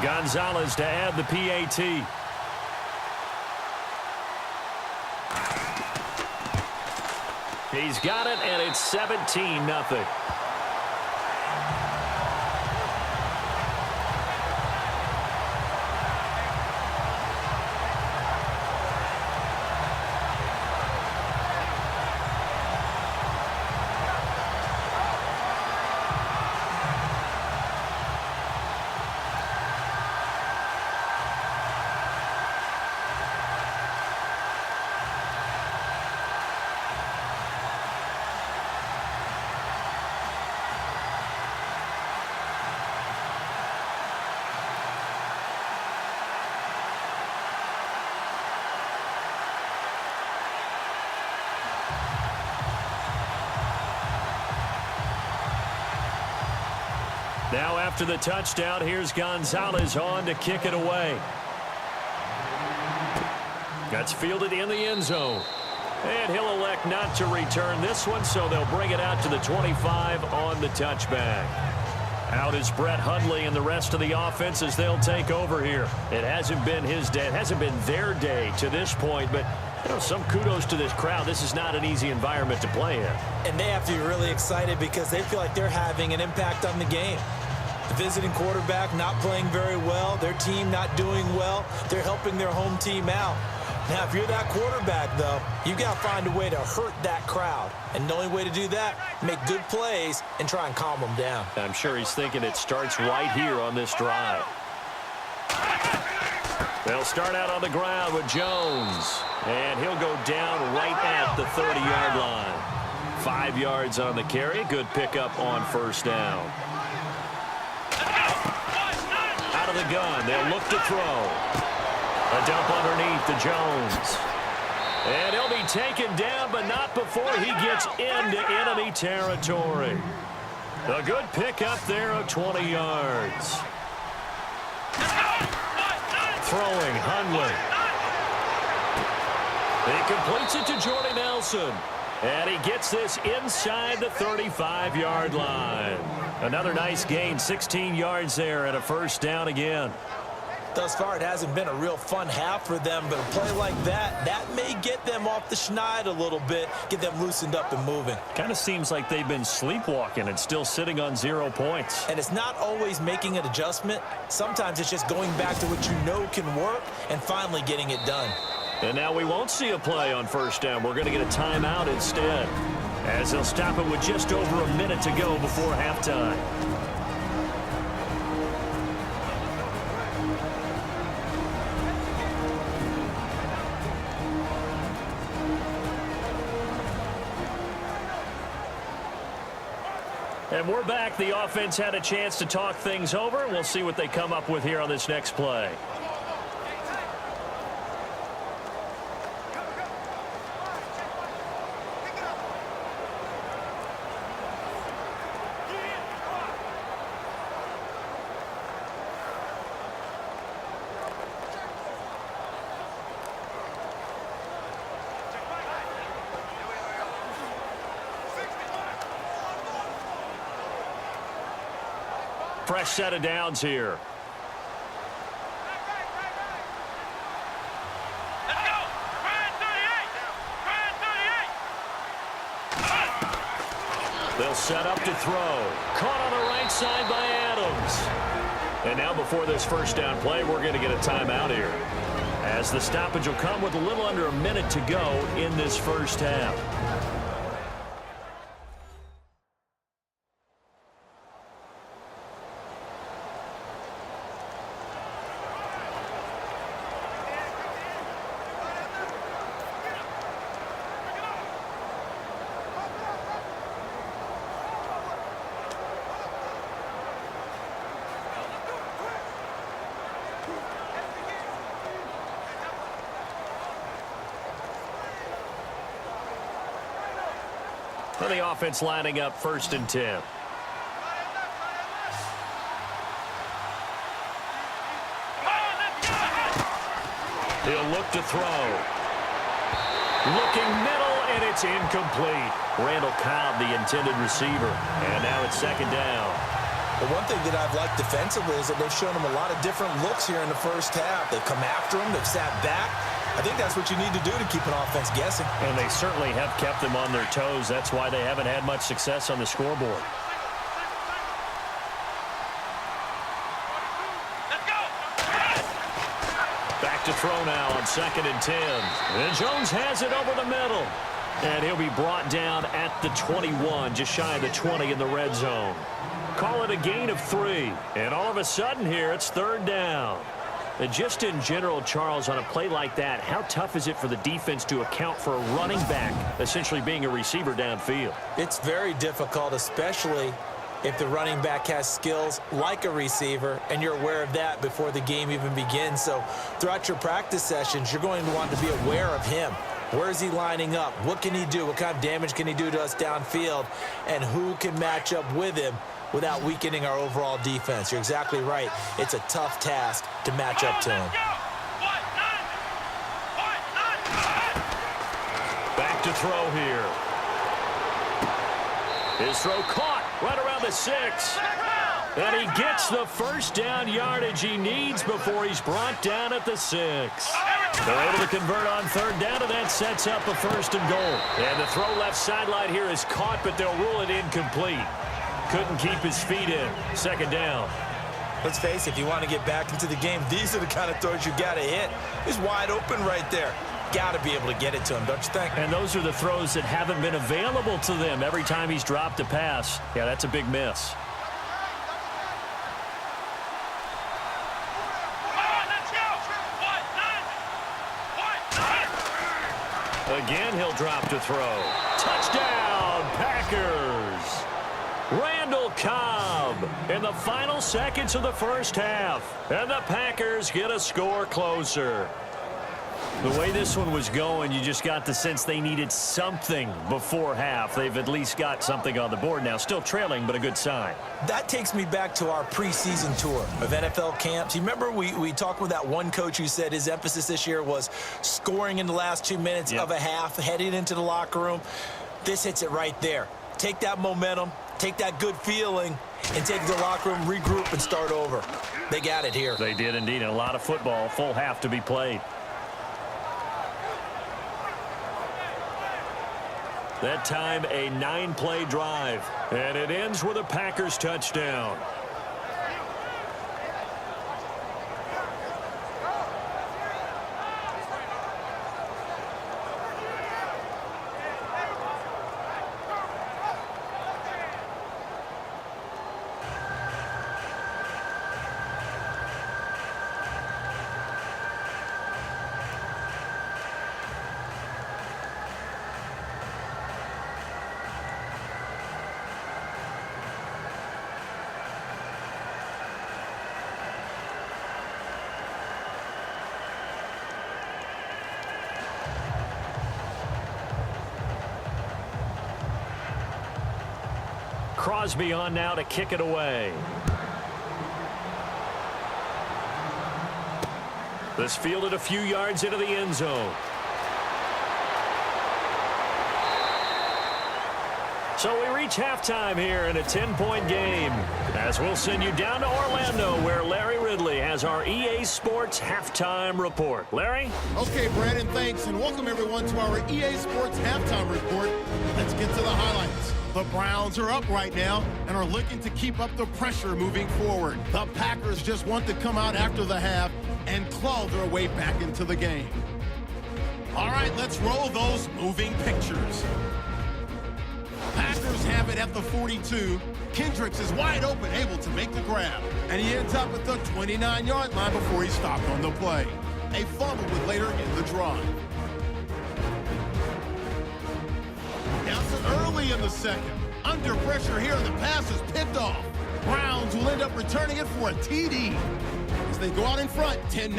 Gonzalez to add the PAT. He's got it, and it's 17-0. Now after the touchdown, here's Gonzalez on to kick it away. That's fielded in the end zone. And he'll elect not to return this one, so they'll bring it out to the 25 on the touchback. Out is Brett Hundley and the rest of the offense as they'll take over here. It hasn't been his day. It hasn't been their day to this point, but you know, some kudos to this crowd. This is not an easy environment to play in. And they have to be really excited because they feel like they're having an impact on the game. The visiting quarterback not playing very well, their team not doing well. They're helping their home team out. Now, if you're that quarterback, though, you've got to find a way to hurt that crowd. And the only way to do that, make good plays and try and calm them down. I'm sure he's thinking it starts right here on this drive. They'll start out on the ground with Jones. And he'll go down right at the 30-yard line. 5 yards on the carry. Good pickup on first down. Out of the gun. They'll look to throw. A dump underneath to Jones. And he'll be taken down, but not before he gets into enemy territory. A good pickup there of 20 yards. Throwing Hundley. He completes it to Jordy Nelson. And he gets this inside the 35-yard line. Another nice gain, 16 yards there, and a first down again. Thus far, it hasn't been a real fun half for them, but a play like that may get them off the schneid a little bit, get them loosened up and moving. Kind of seems like they've been sleepwalking and still sitting on 0 points. And it's not always making an adjustment. Sometimes it's just going back to what you know can work and finally getting it done. And now we won't see a play on first down. We're going to get a timeout instead, as they'll stop it with just over a minute to go before halftime. And we're back. The offense had a chance to talk things over. We'll see what they come up with here on this next play. Fresh set of downs here. Let's go! Ryan 38! Ryan 38! They'll set up to throw. Caught on the right side by Adams. And now before this first down play, we're going to get a timeout here, as the stoppage will come with a little under a minute to go in this first half. For the offense lining up 1st and 10. He'll look to throw. Looking middle, and it's incomplete. Randall Cobb, the intended receiver. And now it's 2nd down. The one thing that I've liked defensively is that they've shown him a lot of different looks here in the first half. They've come after him. They've sat back. I think that's what you need to do to keep an offense guessing. And they certainly have kept them on their toes. That's why they haven't had much success on the scoreboard. Let's go! Back to throw now on 2nd and 10. And Jones has it over the middle. And he'll be brought down at the 21, just shy of the 20 in the red zone. Call it a gain of 3. And all of a sudden here, it's 3rd down. And just in general, Charles, on a play like that, how tough is it for the defense to account for a running back essentially being a receiver downfield? It's very difficult, especially if the running back has skills like a receiver, and you're aware of that before the game even begins. So throughout your practice sessions, you're going to want to be aware of him. Where is he lining up? What can he do? What kind of damage can he do to us downfield? And who can match up with him without weakening our overall defense. You're exactly right. It's a tough task to match up to him. Back to throw here. His throw caught right around the 6. And he gets the first down yardage he needs before he's brought down at the 6. They're able to convert on third down, and that sets up a 1st and goal. And the throw left sideline here is caught, but they'll rule it incomplete. Couldn't keep his feet in. 2nd down. Let's face it, if you want to get back into the game, these are the kind of throws you got to hit. He's wide open right there. Got to be able to get it to him, don't you think? And those are the throws that haven't been available to them every time he's dropped a pass. Yeah, that's a big miss. Again, he'll drop to throw. Touchdown, Packers! Randall Cobb in the final seconds of the first half. And the Packers get a score closer. The way this one was going, you just got the sense they needed something before half. They've at least got something on the board now. Still trailing, but a good sign. That takes me back to our preseason tour of NFL camps. You remember we talked with that one coach who said his emphasis this year was scoring in the last 2 minutes of a half, heading into the locker room. This hits it right there. Take that momentum, take that good feeling, and take it to the locker room, regroup, and start over. They got it here. They did indeed. And a lot of football, full half to be played. That time, a 9-play drive. And it ends with a Packers touchdown. Crosby on now to kick it away. This fielded a few yards into the end zone. So we reach halftime here in a 10-point game, as we'll send you down to Orlando, where Larry Ridley has our EA Sports Halftime Report. Larry? Okay, Brandon, thanks, and welcome everyone to our EA Sports Halftime Report. Let's get to the highlights. The Browns are up right now and are looking to keep up the pressure moving forward. The Packers just want to come out after the half and claw their way back into the game. All right, let's roll those moving pictures. Packers have it at the 42. Kendricks is wide open, able to make the grab. And he ends up at the 29-yard line before he stopped on the play. A fumble would later end the drive. Early in the second. Under pressure here, the pass is picked off. Browns will end up returning it for a TD as they go out in front, 10-0.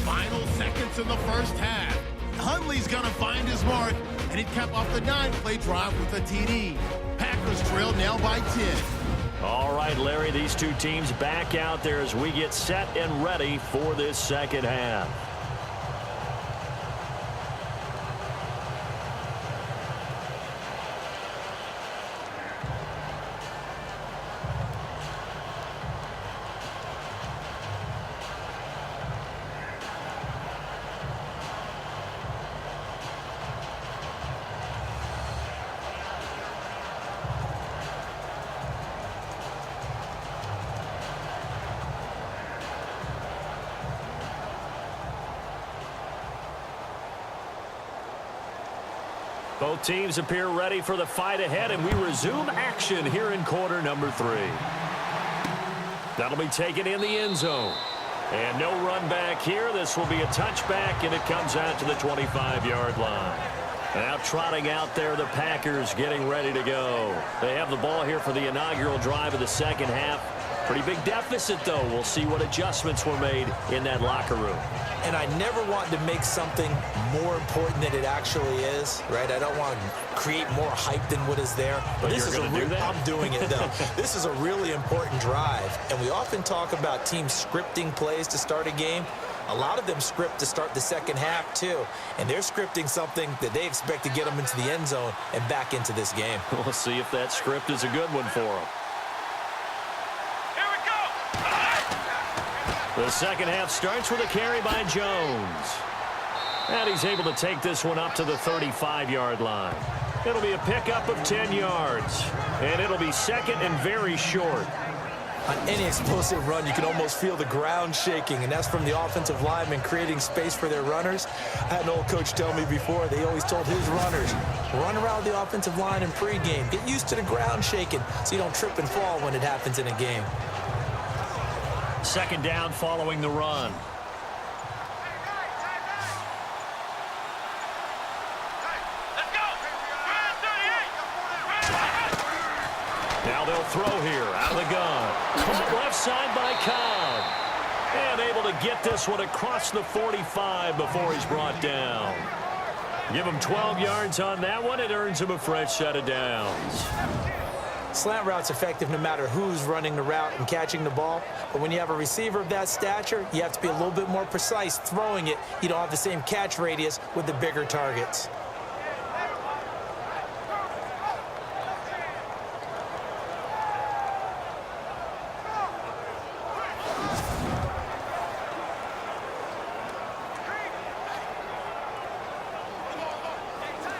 Final seconds in the first half. Hundley's going to find his mark, and he'd cap off the 9-play drive with a TD. Packers trail now by 10. All right, Larry, these two teams back out there as we get set and ready for this second half. Both teams appear ready for the fight ahead, and we resume action here in quarter number 3. That'll be taken in the end zone. And no run back here. This will be a touchback, and it comes out to the 25-yard line. Now trotting out there, the Packers getting ready to go. They have the ball here for the inaugural drive of the second half. Pretty big deficit, though. We'll see what adjustments were made in that locker room. And I never want to make something more important than it actually is, right? I don't want to create more hype than what is there. But this is I'm doing it, though. This is a really important drive. And we often talk about teams scripting plays to start a game. A lot of them script to start the second half, too. And they're scripting something that they expect to get them into the end zone and back into this game. We'll see if that script is a good one for them. The second half starts with a carry by Jones. And he's able to take this one up to the 35-yard line. It'll be a pickup of 10 yards. And it'll be second and very short. On any explosive run, you can almost feel the ground shaking, and that's from the offensive linemen creating space for their runners. I had an old coach tell me before, they always told his runners, run around the offensive line in pregame. Get used to the ground shaking so you don't trip and fall when it happens in a game. Second down following the run. Let's go. Now they'll throw here out of the gun. Caught left side by Cobb. And able to get this one across the 45 before he's brought down. Give him 12 yards on that one. It earns him a fresh set of downs. Slant route's effective no matter who's running the route and catching the ball. But when you have a receiver of that stature, you have to be a little bit more precise throwing it. You don't have the same catch radius with the bigger targets.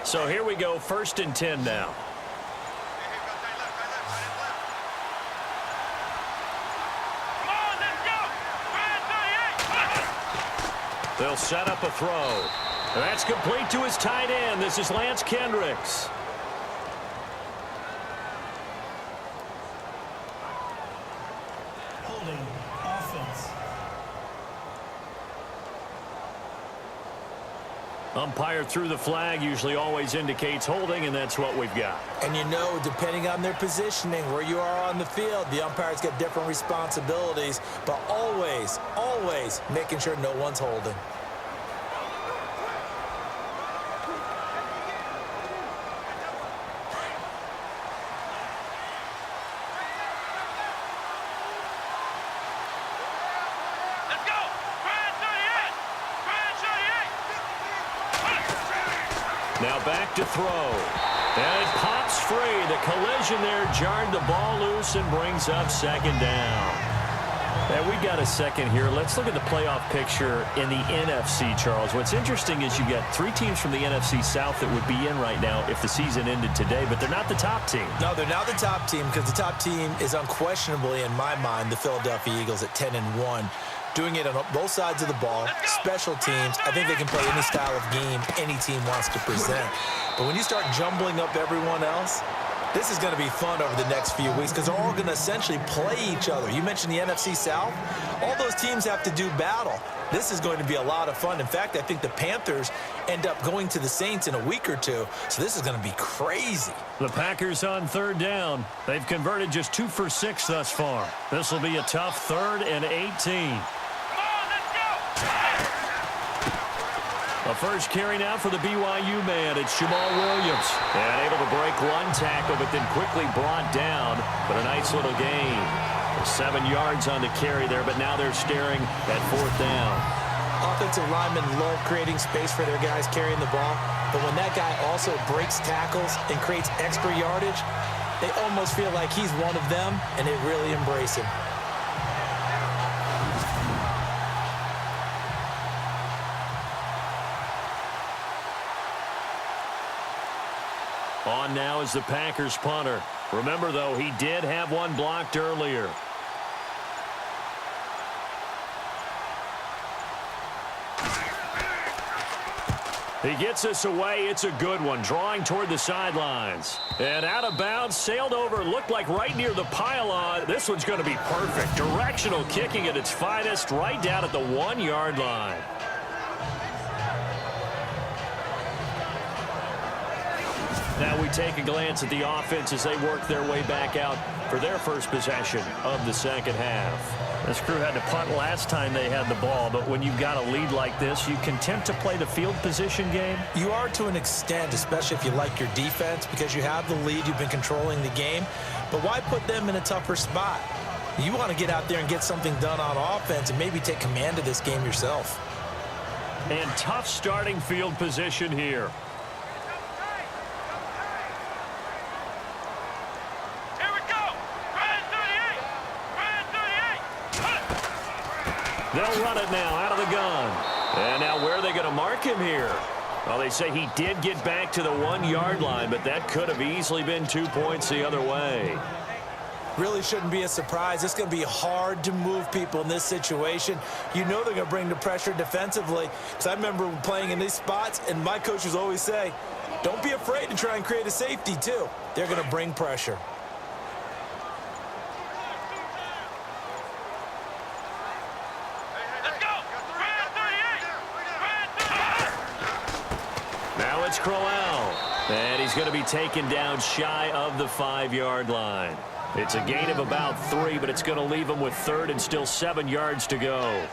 So here we go, 1st and 10 now. They'll set up a throw. That's complete to his tight end. This is Lance Kendricks. Holding offense. Umpire threw the flag, usually always indicates holding, and that's what we've got. And you know, depending on their positioning, where you are on the field, the umpires get different responsibilities, but always, always making sure no one's holding. Now back to throw. And it pops free. The collision there jarred the ball loose and brings up second down. And we got a second here. Let's look at the playoff picture in the NFC, Charles. What's interesting is you've got 3 teams from the NFC South that would be in right now if the season ended today, but they're not the top team. No, they're not the top team because the top team is unquestionably, in my mind, the Philadelphia Eagles at 10-1. Doing it on both sides of the ball, special teams. I think they can play any style of game any team wants to present. But when you start jumbling up everyone else, this is going to be fun over the next few weeks because they're all going to essentially play each other. You mentioned the NFC South. All those teams have to do battle. This is going to be a lot of fun. In fact, I think the Panthers end up going to the Saints in a week or two. So this is going to be crazy. The Packers on 3rd down. They've converted just 2 for 6 thus far. This will be a tough 3rd and 18. A first carry now for the BYU man. It's Jamal Williams. And able to break one tackle, but then quickly brought down. But a nice little gain. 7 yards on the carry there, but now they're staring at 4th down. Offensive linemen love creating space for their guys carrying the ball. But when that guy also breaks tackles and creates extra yardage, they almost feel like he's one of them, and they really embrace him. On now is the Packers punter. Remember, though, he did have one blocked earlier. He gets us away. It's a good one, drawing toward the sidelines. And out of bounds, sailed over, looked like right near the pylon. This one's going to be perfect. Directional kicking at its finest, right down at the 1-yard line. Now we take a glance at the offense as they work their way back out for their first possession of the second half. This crew had to punt last time they had the ball, but when you've got a lead like this, you content to play the field position game? You are to an extent, especially if you like your defense, because you have the lead, you've been controlling the game. But why put them in a tougher spot? You want to get out there and get something done on offense and maybe take command of this game yourself. And tough starting field position here. They'll run it now out of the gun. And now where are they going to mark him here? Well, they say he did get back to the 1-yard line, but that could have easily been 2 points the other way. Really shouldn't be a surprise. It's going to be hard to move people in this situation. You know they're going to bring the pressure defensively. Because I remember playing in these spots, and my coaches always say, don't be afraid to try and create a safety, too. They're going to bring pressure. It's Crowell, and he's going to be taken down shy of the 5-yard line. It's a gain of about 3, but it's going to leave him with 3rd and still 7 yards to go.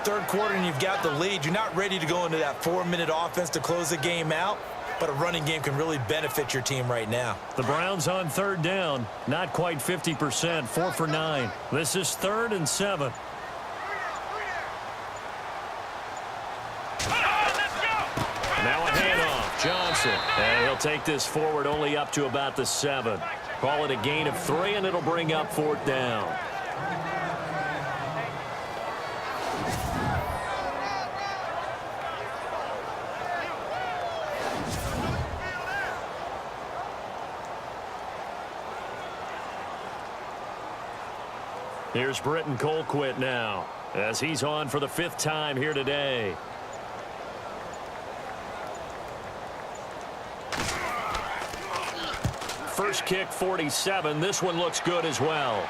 Third quarter and you've got the lead. You're not ready to go into that 4-minute offense to close the game out, but a running game can really benefit your team right now. The Browns on 3rd down, not quite 50%, 4 for 9. This is 3rd and 7. Now a handoff, Johnson, and he'll take this forward only up to about the 7. Call it a gain of 3, and it'll bring up 4th down. Here's Britton Colquitt now, as he's on for the 5th time here today. First kick, 47. This one looks good as well.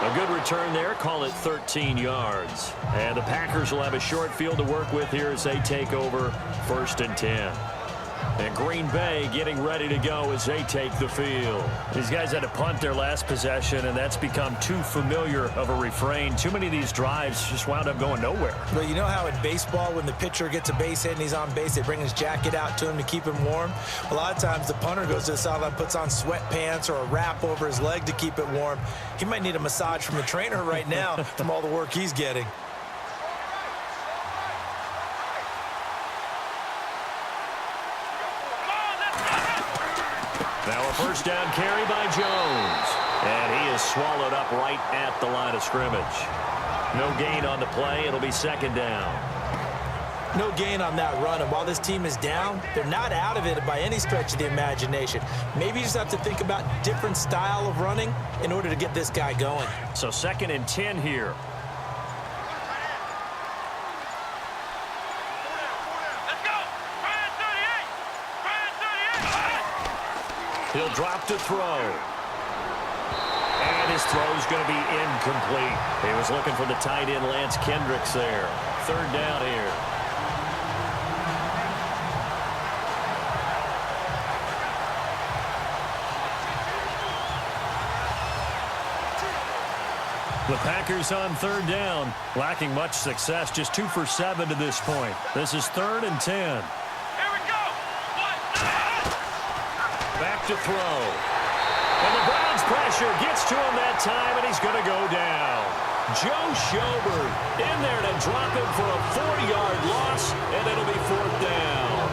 A good return there. Call it 13 yards. And the Packers will have a short field to work with here as they take over 1st and 10. And Green Bay getting ready to go as they take the field. These guys had to punt their last possession, and that's become too familiar of a refrain. Too many of these drives just wound up going nowhere. But you know how in baseball, when the pitcher gets a base hit and he's on base, they bring his jacket out to him to keep him warm? A lot of times the punter goes to the sideline, puts on sweatpants or a wrap over his leg to keep it warm. He might need a massage from the trainer right now from all the work he's getting. Now a first down carry by Jones. And he is swallowed up right at the line of scrimmage. No gain on the play. It'll be 2nd down. No gain on that run. And while this team is down, they're not out of it by any stretch of the imagination. Maybe you just have to think about different style of running in order to get this guy going. So 2nd and 10 here. He'll drop to throw. And his throw's going to be incomplete. He was looking for the tight end Lance Kendricks there. 3rd down here. The Packers on 3rd down, lacking much success, just 2 for 7 to this point. This is 3rd and 10. Back to throw. And the Browns pressure gets to him that time, and he's going to go down. Joe Schobert in there to drop him for a 4-yard loss, and it'll be 4th down.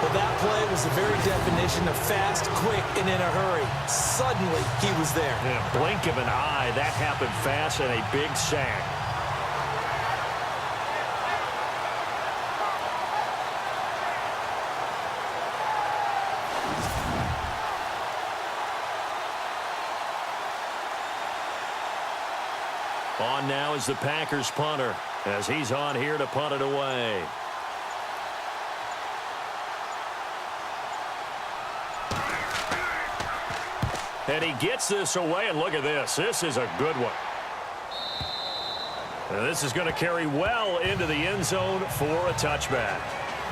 Well, that play was the very definition of fast, quick, and in a hurry. Suddenly, he was there. In a blink of an eye, that happened fast, and a big sack. On now is the Packers punter, as he's on here to punt it away. And he gets this away, and look at this. This is a good one. This is going to carry well into the end zone for a touchback.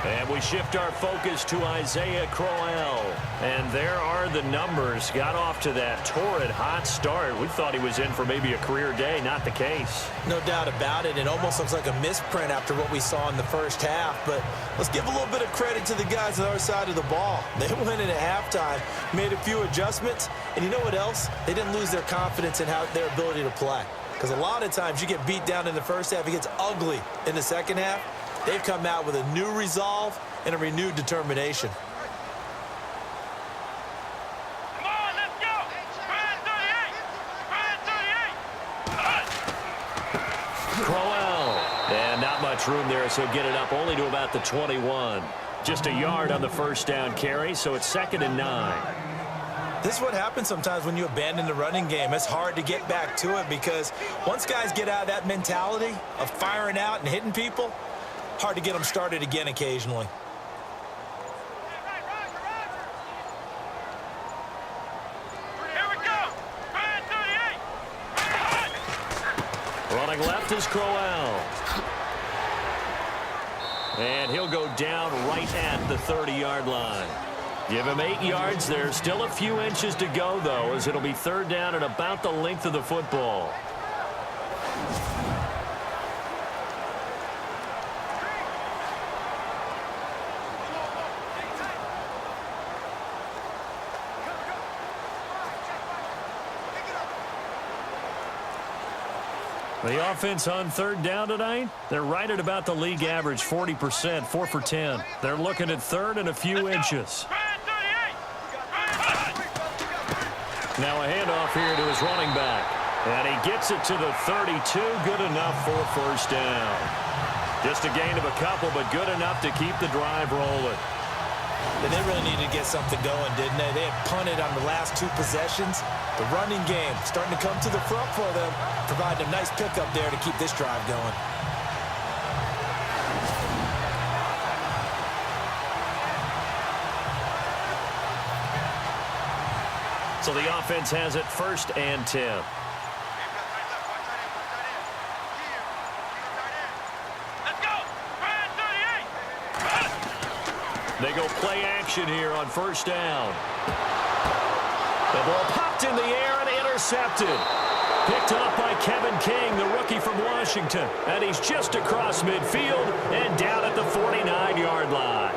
And we shift our focus to Isaiah Crowell. And there are the numbers. Got off to that torrid hot start. We thought he was in for maybe a career day. Not the case. No doubt about it. It almost looks like a misprint after what we saw in the first half. But let's give a little bit of credit to the guys on our side of the ball. They went in at halftime, made a few adjustments. And you know what else? They didn't lose their confidence in their ability to play. Because a lot of times you get beat down in the first half. It gets ugly in the second half. They've come out with a new resolve and a renewed determination. Come on, let's go! Brand 38! Brand 38! Crowell. And not much room there, so get it up only to about the 21. Just a yard on the first down carry, so it's 2nd and 9. This is what happens sometimes when you abandon the running game. It's hard to get back to it because once guys get out of that mentality of firing out and hitting people, hard to get them started again occasionally. Here we go! Brand 38! Running left is Crowell. And he'll go down right at the 30-yard line. Give him 8 yards. There's still a few inches to go, though, as it'll be 3rd down at about the length of the football. The offense on 3rd down tonight, they're right at about the league average, 40%, 4 for 10. They're looking at 3rd and a few inches. Brand 38! Now a handoff here to his running back. And he gets it to the 32, good enough for a 1st down. Just a gain of a couple, but good enough to keep the drive rolling. And they really needed to get something going, didn't they? They had punted on the last 2 possessions. The running game starting to come to the front for them, providing a nice pickup there to keep this drive going. So the offense has it 1st and 10. Let's go! Brand 38! They go play action here on 1st down. The ball popped in the air and intercepted. Picked up by Kevin King, the rookie from Washington. And he's just across midfield and down at the 49-yard line.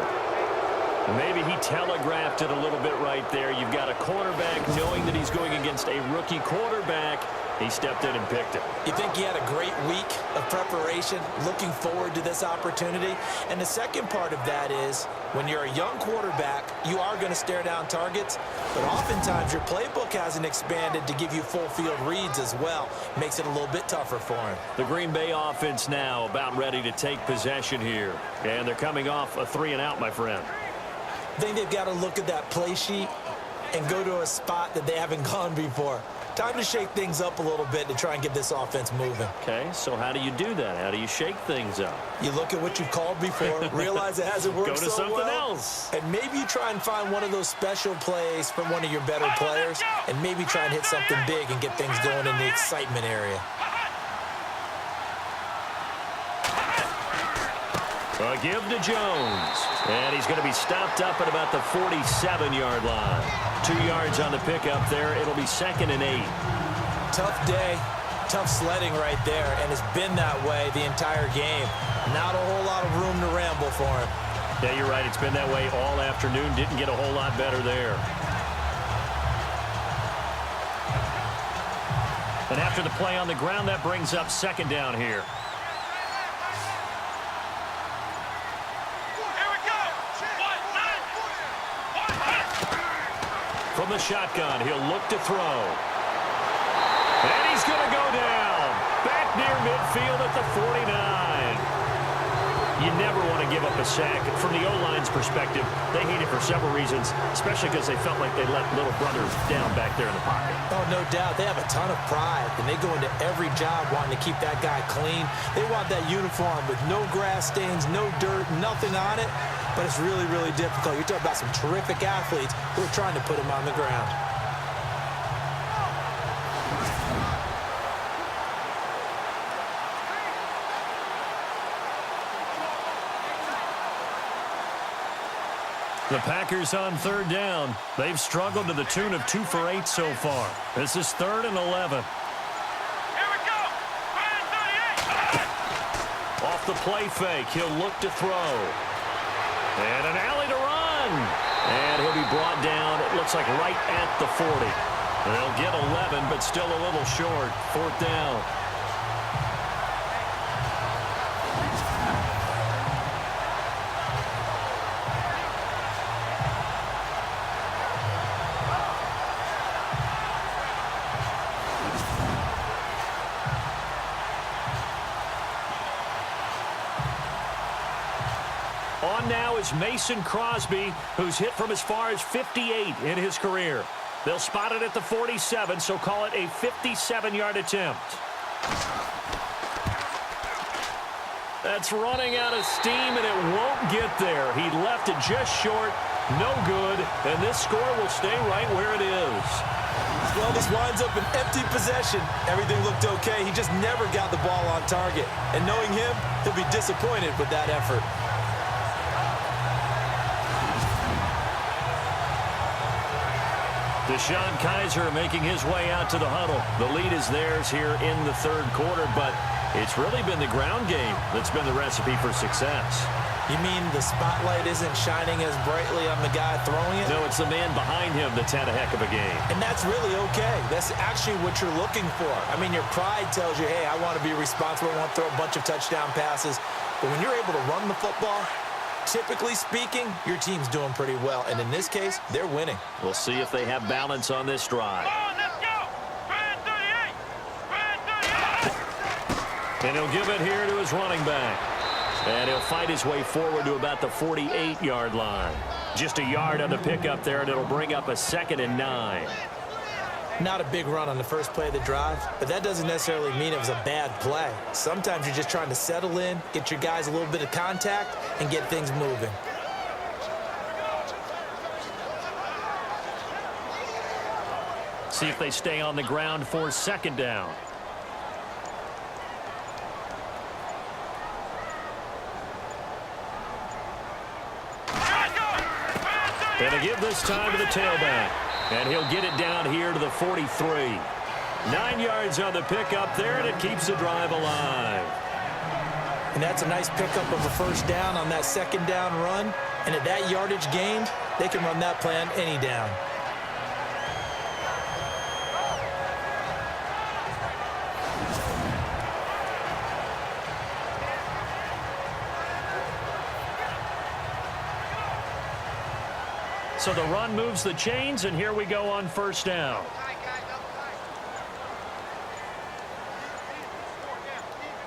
Maybe he telegraphed it a little bit right there. You've got a cornerback knowing that he's going against a rookie quarterback. He stepped in and picked it. You think he had a great week of preparation, looking forward to this opportunity? And the second part of that is, when you're a young quarterback, you are going to stare down targets, but oftentimes your playbook hasn't expanded to give you full field reads as well. Makes it a little bit tougher for him. The Green Bay offense now about ready to take possession here. And they're coming off a 3-and-out, my friend. I think they've got to look at that play sheet and go to a spot that they haven't gone before. Time to shake things up a little bit to try and get this offense moving. Okay, so how do you do that? How do you shake things up? You look at what you've called before, realize it hasn't worked Go to so something well, else. and maybe you try and find one of those special plays from one of your better players, and maybe try and hit something big and get things going in the excitement area. A give to Jones. And he's going to be stopped up at about the 47-yard line. 2 yards on the pickup there. It'll be 2nd and 8. Tough day, tough sledding right there, and it's been that way the entire game. Not a whole lot of room to ramble for him. Yeah, you're right. It's been that way all afternoon. Didn't get a whole lot better there. And after the play on the ground, that brings up 2nd down here. From the shotgun, he'll look to throw. And he's going to go down. Back near midfield at the 49. You never want to give up a sack. From the O-line's perspective, they hate it for several reasons, especially because they felt like they let little brother down back there in the pocket. Oh, no doubt. They have a ton of pride, and they go into every job wanting to keep that guy clean. They want that uniform with no grass stains, no dirt, nothing on it. But it's really, really difficult. You're talking about some terrific athletes who are trying to put him on the ground. The Packers on third down. They've struggled to the tune of 2 for 8 so far. This is 3rd and 11. Here we go. Brand 38. Off the play fake, he'll look to throw. And an alley to run. And he'll be brought down, it looks like right at the 40. They'll get 11, but still a little short. 4th down. On now is Mason Crosby, who's hit from as far as 58 in his career. They'll spot it at the 47, so call it a 57-yard attempt. That's running out of steam, and it won't get there. He left it just short, no good, and this score will stay right where it is. Well, this winds up an empty possession. Everything looked okay. He just never got the ball on target. And knowing him, he'll be disappointed with that effort. Deshaun Kaiser making his way out to the huddle. The lead is theirs here in the 3rd quarter, but it's really been the ground game that's been the recipe for success. You mean the spotlight isn't shining as brightly on the guy throwing it? No, it's the man behind him that's had a heck of a game. And that's really okay. That's actually what you're looking for. I mean, your pride tells you, hey, I want to be responsible. I want to throw a bunch of touchdown passes. But when you're able to run the football, typically speaking, your team's doing pretty well. And in this case, they're winning. We'll see if they have balance on this drive. Come on, let's go. Brand 38. Brand 38. And he'll give it here to his running back. And he'll fight his way forward to about the 48-yard line. Just a yard on the pickup there, and it'll bring up a 2nd and 9. Not a big run on the first play of the drive, but that doesn't necessarily mean it was a bad play. Sometimes you're just trying to settle in, get your guys a little bit of contact, and get things moving. See if they stay on the ground for 2nd down. And a give this time to the tailback. And he'll get it down here to the 43. 9 yards on the pickup there, and it keeps the drive alive. And that's a nice pickup of a 1st down on that 2nd down run. And at that yardage gained, they can run that play on any down. So the run moves the chains, and here we go on 1st down.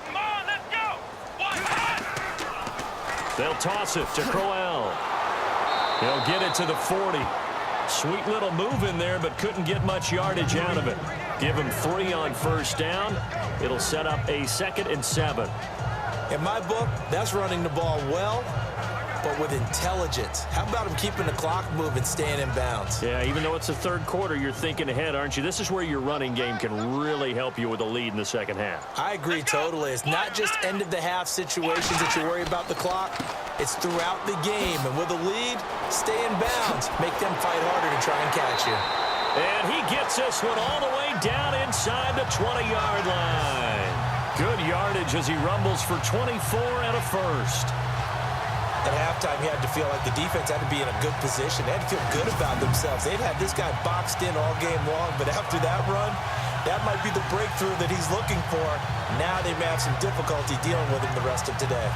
Come on, let's go. They'll toss it to Crowell. He'll get it to the 40. Sweet little move in there, but couldn't get much yardage out of it. Give him 3 on 1st down. It'll set up a 2nd and 7. In my book, that's running the ball well, but with intelligence. How about him keeping the clock moving, staying in bounds? Yeah, even though it's the 3rd quarter, you're thinking ahead, aren't you? This is where your running game can really help you with a lead in the 2nd half. I agree totally. It's not just end-of-the-half situations that you worry about the clock. It's throughout the game. And with a lead, stay in bounds. Make them fight harder to try and catch you. And he gets this one all the way down inside the 20-yard line. Good yardage as he rumbles for 24 and a 1st. At halftime, he had to feel like the defense had to be in a good position. They had to feel good about themselves. They'd had this guy boxed in all game long, but after that run, that might be the breakthrough that he's looking for. Now they may have some difficulty dealing with him the rest of today.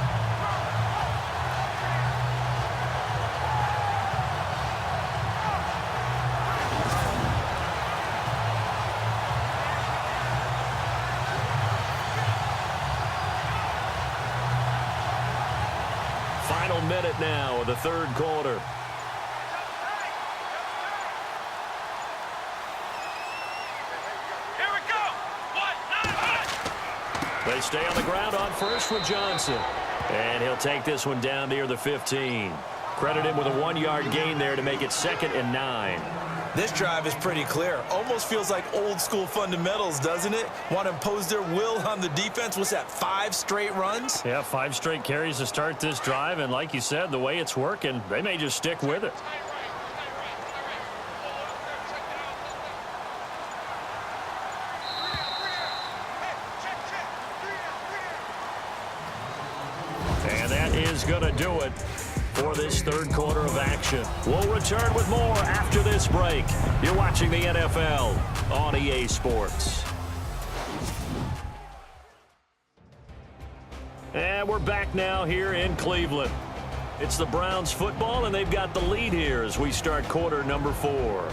Final minute now of the 3rd quarter. Here we go. They stay on the ground on 1st with Johnson. And he'll take this one down near the 15. Credit him with a 1-yard gain there to make it 2nd and 9. This drive is pretty clear. Almost feels like old school fundamentals, doesn't it? Want to impose their will on the defense. What's that, 5 straight runs? Yeah, 5 straight carries to start this drive. And like you said, the way it's working, they may just stick with it. And that is going to do it for this third quarter of action. We'll return with more after this break. You're watching the NFL on EA Sports. And we're back now here in Cleveland. It's the Browns football, and they've got the lead here as we start quarter number 4.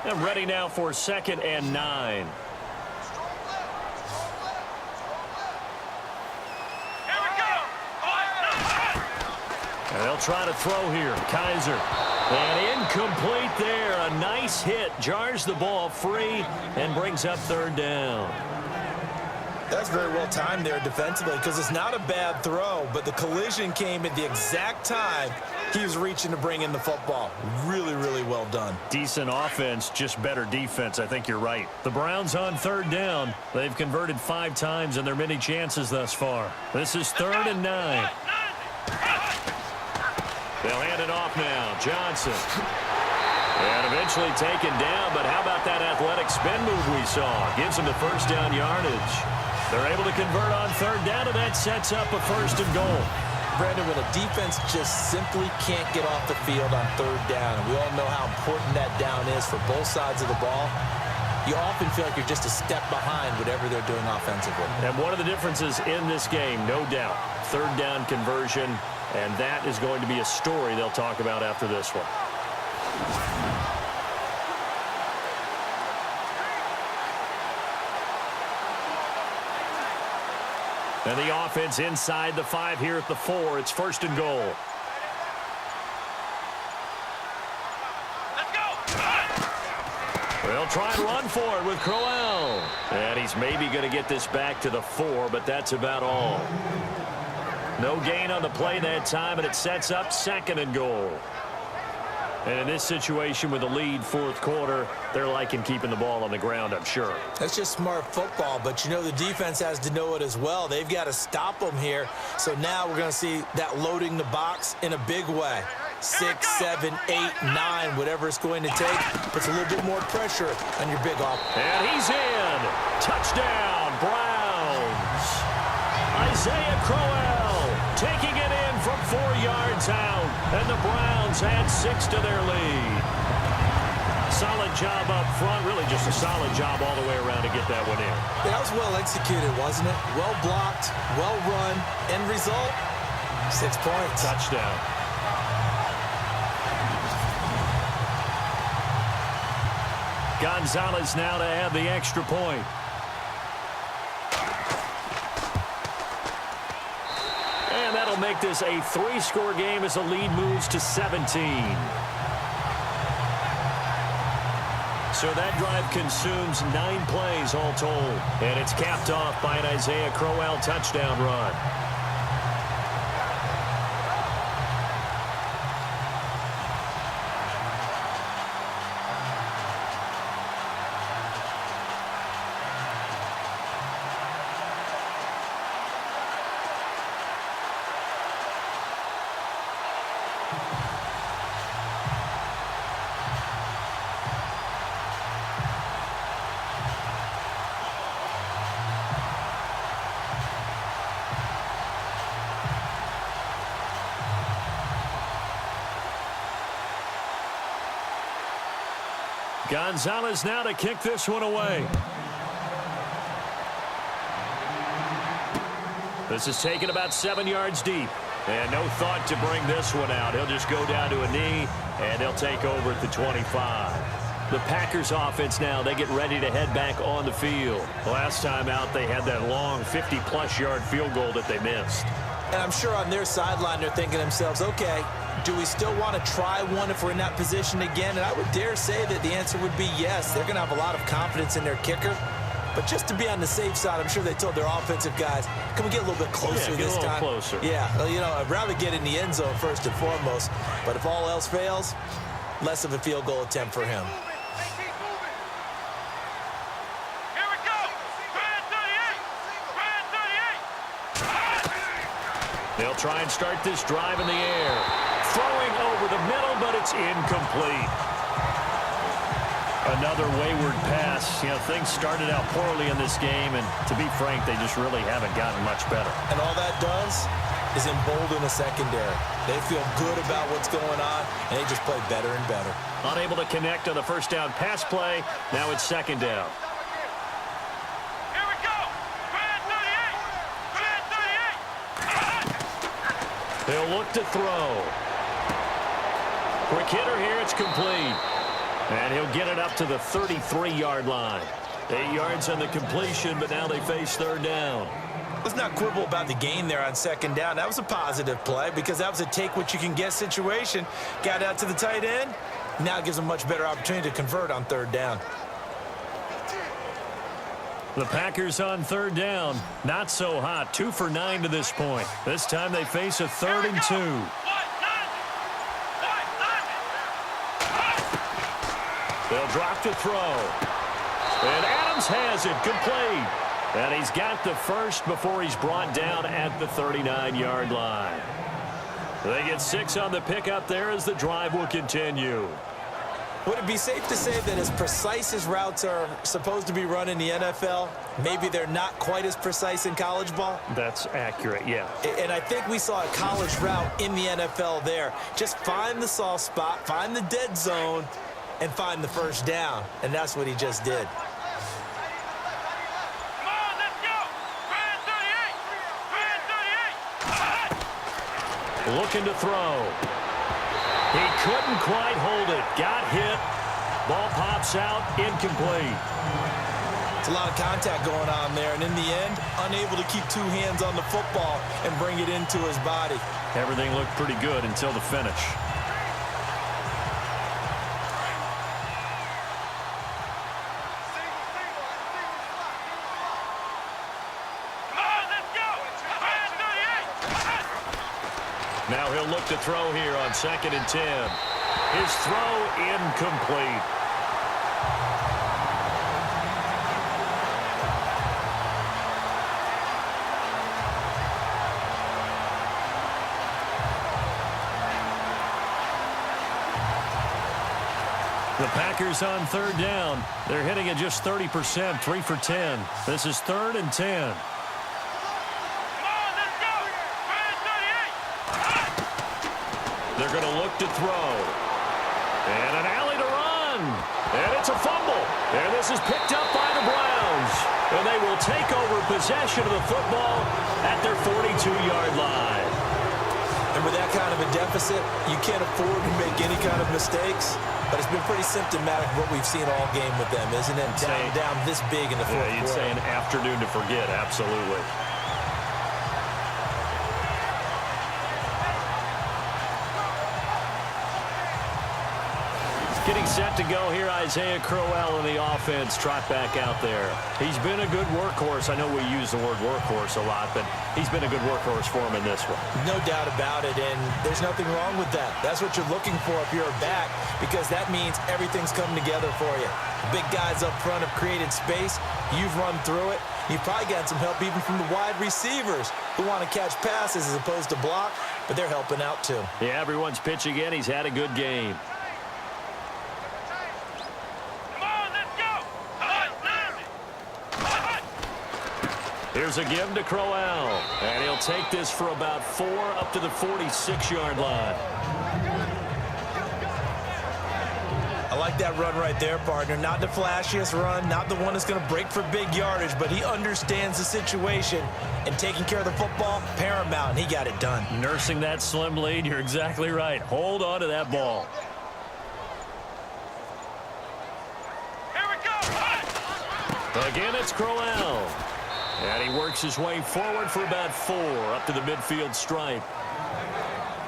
And ready now for 2nd and 9. Here we go. And they'll try to throw here. Kaiser. And incomplete there. A nice hit. Jars the ball free and brings up 3rd down. That's very well timed there defensively because it's not a bad throw, but the collision came at the exact time he was reaching to bring in the football. Really, really well done. Decent offense, just better defense. I think you're right. The Browns on 3rd down. They've converted 5 times in their many chances thus far. This is 3rd and 9. They'll hand it off now. Johnson. And eventually taken down, but how about that athletic spin move we saw? Gives them the 1st down yardage. They're able to convert on 3rd down, and that sets up a 1st and goal. Brandon, when a defense just simply can't get off the field on 3rd down, and we all know how important that down is for both sides of the ball, you often feel like you're just a step behind whatever they're doing offensively. And one of the differences in this game, no doubt, 3rd down conversion, and that is going to be a story they'll talk about after this one. And the offense inside the 5 here at the 4. It's 1st and goal. Let's go. They'll try and run for it with Crowell. And he's maybe going to get this back to the 4, but that's about all. No gain on the play that time, and it sets up 2nd and goal. And in this situation with the lead 4th quarter, they're liking keeping the ball on the ground, I'm sure. That's just smart football, but you know the defense has to know it as well. They've got to stop them here. So now we're going to see that loading the box in a big way. 6, 7, 8, 9, whatever it's going to take, puts a little bit more pressure on your big off. And he's in. Touchdown, Browns. Isaiah Crowell taking it in from 4 yards out. And the Browns add 6 to their lead. Solid job up front. Really just a solid job all the way around to get that one in. That was well executed, wasn't it? Well blocked, well run. End result, 6 points. Touchdown. Gonzalez now to add the extra point. And that'll make this a 3-score game as the lead moves to 17. So that drive consumes 9 plays all told. And it's capped off by an Isaiah Crowell touchdown run. Gonzalez now to kick this one away. This is taken about 7 yards deep. And no thought to bring this one out. He'll just go down to a knee, and he'll take over at the 25. The Packers offense now, they get ready to head back on the field. Last time out, they had that long 50-plus yard field goal that they missed. And I'm sure on their sideline they're thinking to themselves, okay, Do we still want to try one if we're in that position again? And I would dare say that the answer would be yes. They're going to have a lot of confidence in their kicker. But just to be on the safe side, I'm sure they told their offensive guys, can we get a little bit closer this time? Closer. Yeah, you know, I'd rather get in the end zone first and foremost. But if all else fails, less of a field goal attempt for him. Here we go. Brand 38. They'll try and start this drive in the air. Throwing over the middle, but it's incomplete. Another wayward pass. You know, things started out poorly in this game, and to be frank, they just really haven't gotten much better. And all that does is embolden the secondary. They feel good about what's going on, and they just play better and better. Unable to connect on the first down pass play. Now it's second down. Here we go. Brand 38. They'll look to throw. Quick hitter here. It's complete. And he'll get it up to the 33-yard line. 8 yards on the completion, but now they face third down. Let's not quibble about the gain there on second down. That was a positive play because that was a take-what-you-can-get situation. Got out to the tight end. Now it gives them much better opportunity to convert on third down. The Packers on third down. Not so hot. 2 for 9 to this point. This time they face a 3rd and 2. They'll drop to throw. And Adams has it complete. And he's got the first before he's brought down at the 39-yard line. They get 6 on the pickup there as the drive will continue. Would it be safe to say that as precise as routes are supposed to be run in the NFL, maybe they're not quite as precise in college ball? That's accurate, yeah. And I think we saw a college route in the NFL there. Just find the soft spot, find the dead zone, and find the first down. And that's what he just did. Come on, let's go. Brand 38. Looking to throw. He couldn't quite hold it. Got hit. Ball pops out. Incomplete. It's a lot of contact going on there. And in the end, unable to keep 2 hands on the football and bring it into his body. Everything looked pretty good until the finish. Now he'll look to throw here on 2nd and 10. His throw incomplete. The Packers on third down. They're hitting at just 30%, 3 for 10. This is 3rd and 10. They're going to look to throw. And an alley to run. And it's a fumble. And this is picked up by the Browns. And they will take over possession of the football at their 42-yard line. And with that kind of a deficit, you can't afford to make any kind of mistakes. But it's been pretty symptomatic of what we've seen all game with them, isn't it? Down this big in the fourth quarter. You'd say an afternoon to forget, absolutely. Getting set to go here, Isaiah Crowell in the offense. Trot back out there. He's been a good workhorse. I know we use the word workhorse a lot, but he's been a good workhorse for him in this one. No doubt about it, and there's nothing wrong with that. That's what you're looking for if you're a back, because that means everything's coming together for you. The big guys up front have created space. You've run through it. You've probably got some help even from the wide receivers who want to catch passes as opposed to block, but they're helping out too. Yeah, everyone's pitching in. He's had a good game. Here's a give to Crowell, and he'll take this for about 4 up to the 46-yard line. I like that run right there, partner. Not the flashiest run, not the one that's going to break for big yardage, but he understands the situation, and taking care of the football, paramount, and he got it done. Nursing that slim lead, you're exactly right. Hold on to that ball. Here we go. Again, it's Crowell. And he works his way forward for about 4 up to the midfield stripe.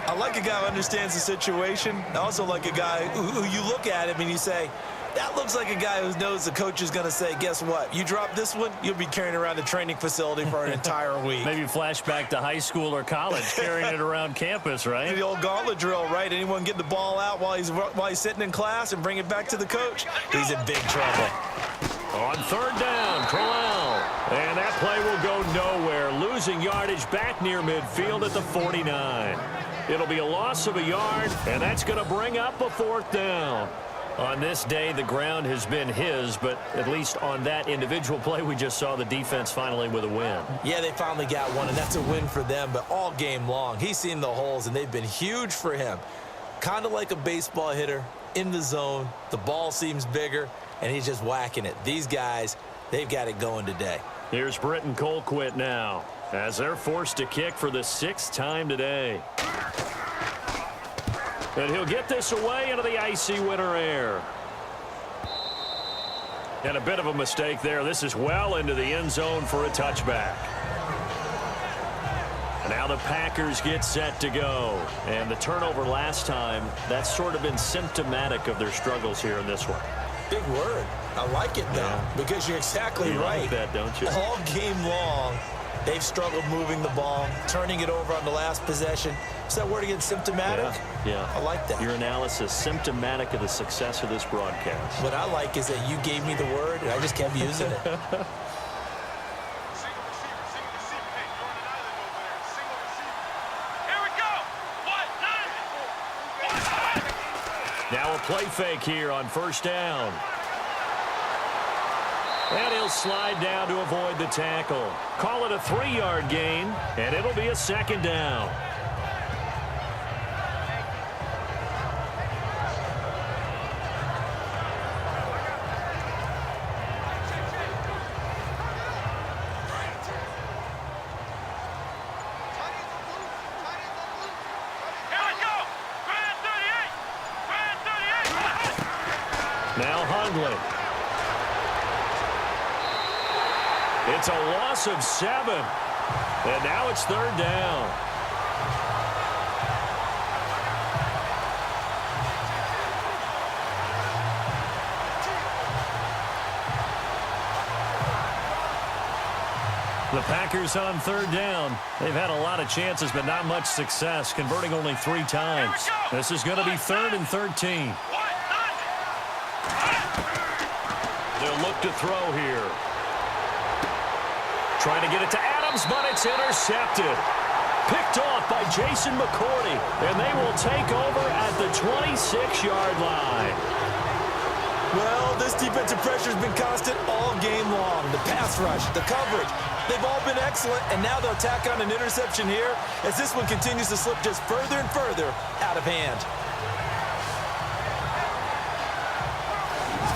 I like a guy who understands the situation. I also like a guy who you look at him and you say, that looks like a guy who knows the coach is going to say, guess what? You drop this one, you'll be carrying around the training facility for an entire week. Maybe flashback to high school or college, carrying it around campus, right? The old gauntlet drill, right? Anyone get the ball out while he's sitting in class and bring it back to the coach? He's in big trouble. On third down, Crowell. And that play will go nowhere. Losing yardage back near midfield at the 49. It'll be a loss of a yard, and that's going to bring up a fourth down. On this day, the ground has been his, but at least on that individual play, we just saw the defense finally with a win. Yeah, they finally got one, and that's a win for them, but all game long, he's seen the holes, and they've been huge for him. Kind of like a baseball hitter in the zone. The ball seems bigger, and he's just whacking it. These guys, they've got it going today. Here's Britton Colquitt now, as they're forced to kick for the 6th time today. And he'll get this away into the icy winter air. And a bit of a mistake there. This is well into the end zone for a touchback. Now the Packers get set to go. And the turnover last time, that's sort of been symptomatic of their struggles here in this one. Big word. I like it, though, because you're exactly right. Like that, don't you? All game long, they've struggled moving the ball, turning it over on the last possession. Is that word again, symptomatic? Yeah. I like that. Your analysis, symptomatic of the success of this broadcast. What I like is that you gave me the word, and I just kept using it. Now a play fake here on first down. And he'll slide down to avoid the tackle. Call it a 3-yard gain, and it'll be a 2nd down. Now Hundley. It's a loss of 7. And now it's 3rd down. The Packers on 3rd down. They've had a lot of chances, but not much success, converting only 3 times. This is going to be 3rd and 13. They'll look to throw here. Trying to get it to Adams, but it's intercepted. Picked off by Jason McCourty, and they will take over at the 26-yard line. Well, this defensive pressure has been constant all game long. The pass rush, the coverage, they've all been excellent, and now they'll tack on an interception here as this one continues to slip just further and further out of hand.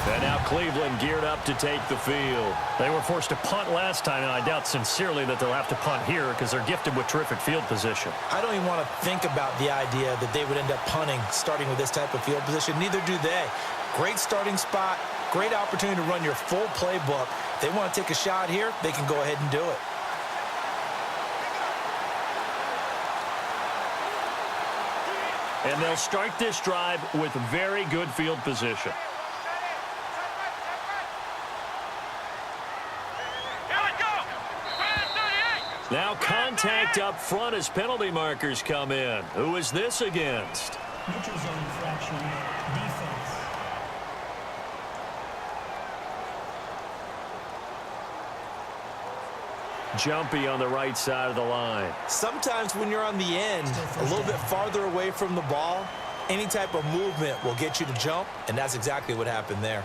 And now Cleveland geared up to take the field. They were forced to punt last time, and I doubt sincerely that they'll have to punt here because they're gifted with terrific field position. I don't even want to think about the idea that they would end up punting starting with this type of field position. Neither do they. Great starting spot, great opportunity to run your full playbook. If they want to take a shot here, they can go ahead and do it. And they'll start this drive with very good field position. Now contact up front as penalty markers come in. Who is this against? Neutral zone infraction, defense. Jumpy on the right side of the line. Sometimes when you're on the end, a little bit farther away from the ball, any type of movement will get you to jump, and that's exactly what happened there.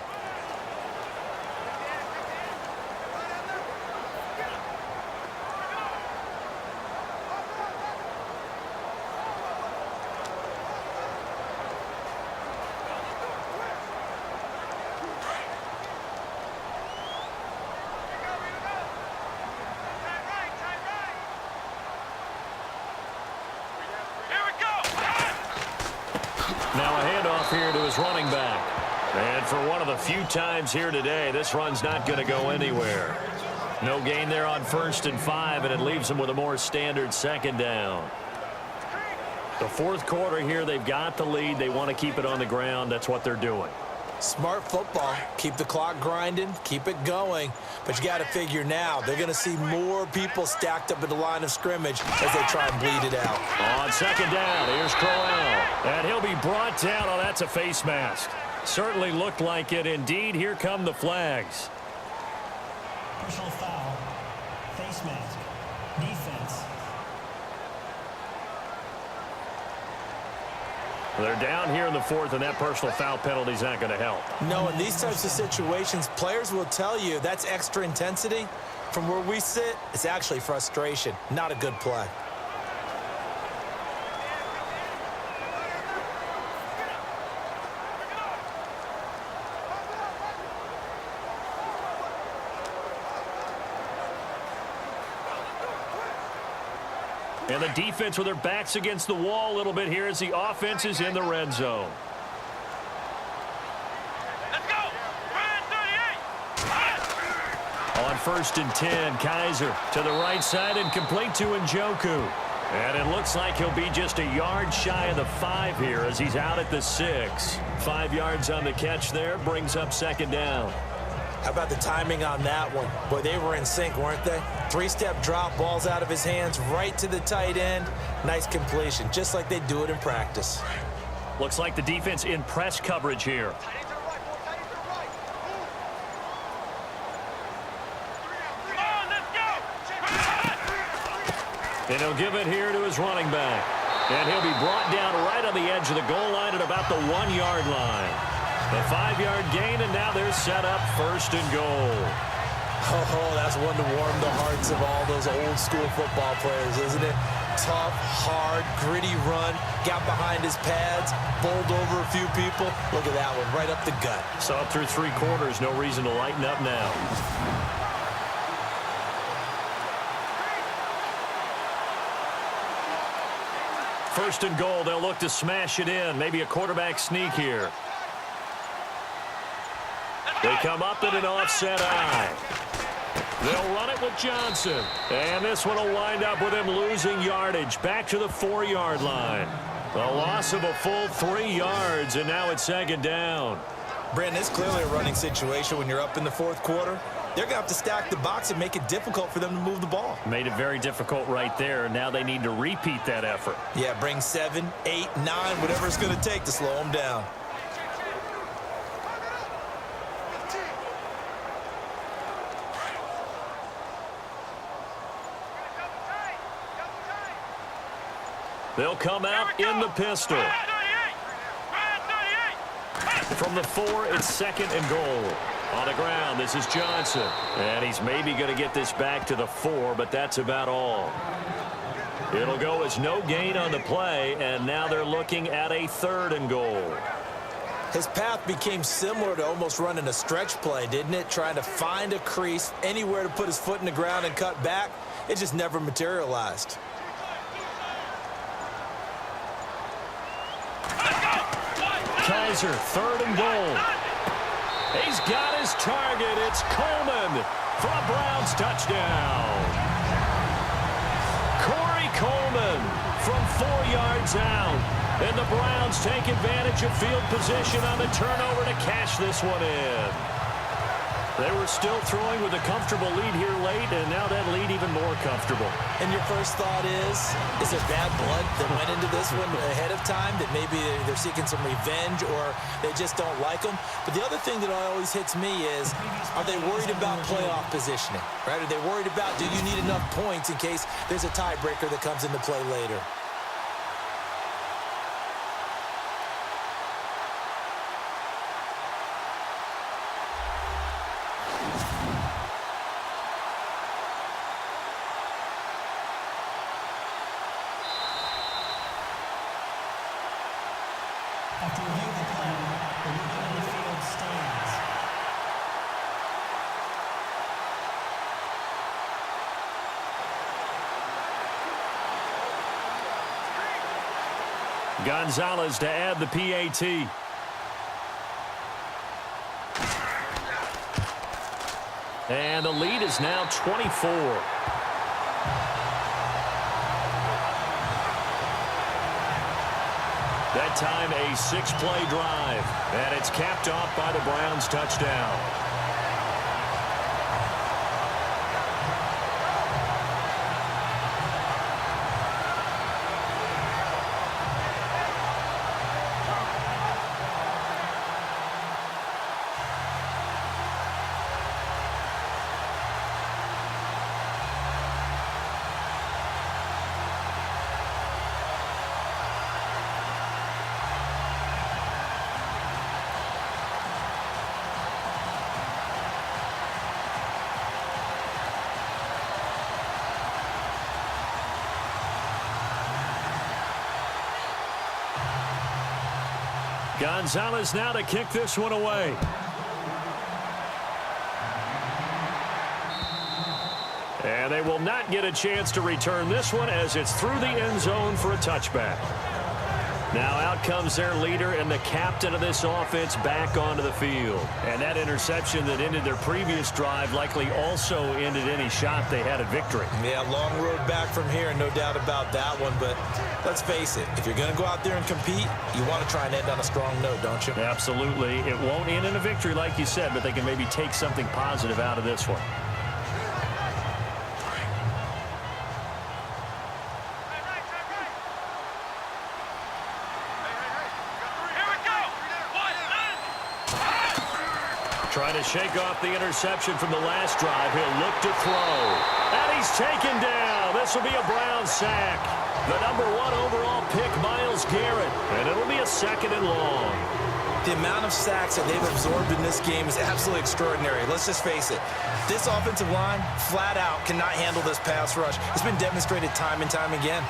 Now a handoff here to his running back. And for one of the few times here today, this run's not going to go anywhere. No gain there on 1st and 5, and it leaves him with a more standard 2nd down. The fourth quarter here, they've got the lead. They want to keep it on the ground. That's what they're doing. Smart football. Keep the clock grinding, keep it going. But you got to figure now, they're going to see more people stacked up at the line of scrimmage as they try and bleed it out. On second down, here's Crowell. And he'll be brought down. Oh, that's a face mask. Certainly looked like it. Indeed, here come the flags. Personal foul. Face mask. Defense. They're down here in the fourth, and that personal foul penalty is not going to help. No, in these types of situations, players will tell you that's extra intensity. From where we sit, it's actually frustration, not a good play. And the defense with their backs against the wall a little bit here as the offense is in the red zone. Let's go. On 1st and 10, Kaiser to the right side and complete to Njoku. And it looks like he'll be just a yard shy of the 5 here as he's out at the 6. 5 yards on the catch there, brings up second down. How about the timing on that one? Boy, they were in sync, weren't they? 3-step drop, balls out of his hands, right to the tight end. Nice completion, just like they do it in practice. Looks like the defense in press coverage here. And he'll give it here to his running back. And he'll be brought down right on the edge of the goal line at about the 1-yard line. The 5-yard gain, and now they're set up 1st and goal. Oh, that's one to warm the hearts of all those old-school football players, isn't it? Tough, hard, gritty run, got behind his pads, bowled over a few people. Look at that one, right up the gut. So up through 3 quarters, no reason to lighten up now. First and goal, they'll look to smash it in. Maybe a quarterback sneak here. They come up in an offset eye. They'll run it with Johnson. And this one will wind up with him losing yardage. Back to the 4-yard line. A loss of a full 3 yards, and now it's second down. Brandon, it's clearly a running situation when you're up in the 4th quarter. They're going to have to stack the box and make it difficult for them to move the ball. Made it very difficult right there. Now they need to repeat that effort. Yeah, bring 7, 8, 9, whatever it's going to take to slow them down. They'll come out in the pistol. From the 4, it's 2nd and goal. On the ground, this is Johnson. And he's maybe going to get this back to the 4, but that's about all. It'll go as no gain on the play, and now they're looking at a 3rd and goal. His path became similar to almost running a stretch play, didn't it? Trying to find a crease, anywhere to put his foot in the ground and cut back. It just never materialized. Kaiser, 3rd and goal. He's got his target. It's Coleman for a Browns touchdown. Corey Coleman from 4 yards out. And the Browns take advantage of field position on the turnover to cash this one in. They were still throwing with a comfortable lead here late, and now that lead even more comfortable. And your first thought is there bad blood that went into this one ahead of time, that maybe they're seeking some revenge or they just don't like them? But the other thing that always hits me is, are they worried about playoff positioning? Right? Are they worried about, do you need enough points in case there's a tiebreaker that comes into play later? After review of the play, the movement on the field stands. Gonzalez to add the PAT. And the lead is now 24. That time a 6-play drive. And it's capped off by the Browns touchdown. Gonzalez now to kick this one away. And they will not get a chance to return this one as it's through the end zone for a touchback. Now out comes their leader and the captain of this offense back onto the field. And that interception that ended their previous drive likely also ended any shot they had at victory. Yeah, long road back from here, no doubt about that one. But let's face it, if you're going to go out there and compete, you want to try and end on a strong note, don't you? Absolutely. It won't end in a victory like you said, but they can maybe take something positive out of this one. Trying to shake off the interception from the last drive. He'll look to throw. And he's taken down. This will be a Browns sack. The #1 overall pick, Myles Garrett. And it'll be a 2nd and long. The amount of sacks that they've absorbed in this game is absolutely extraordinary. Let's just face it. This offensive line, flat out, cannot handle this pass rush. It's been demonstrated time and time again.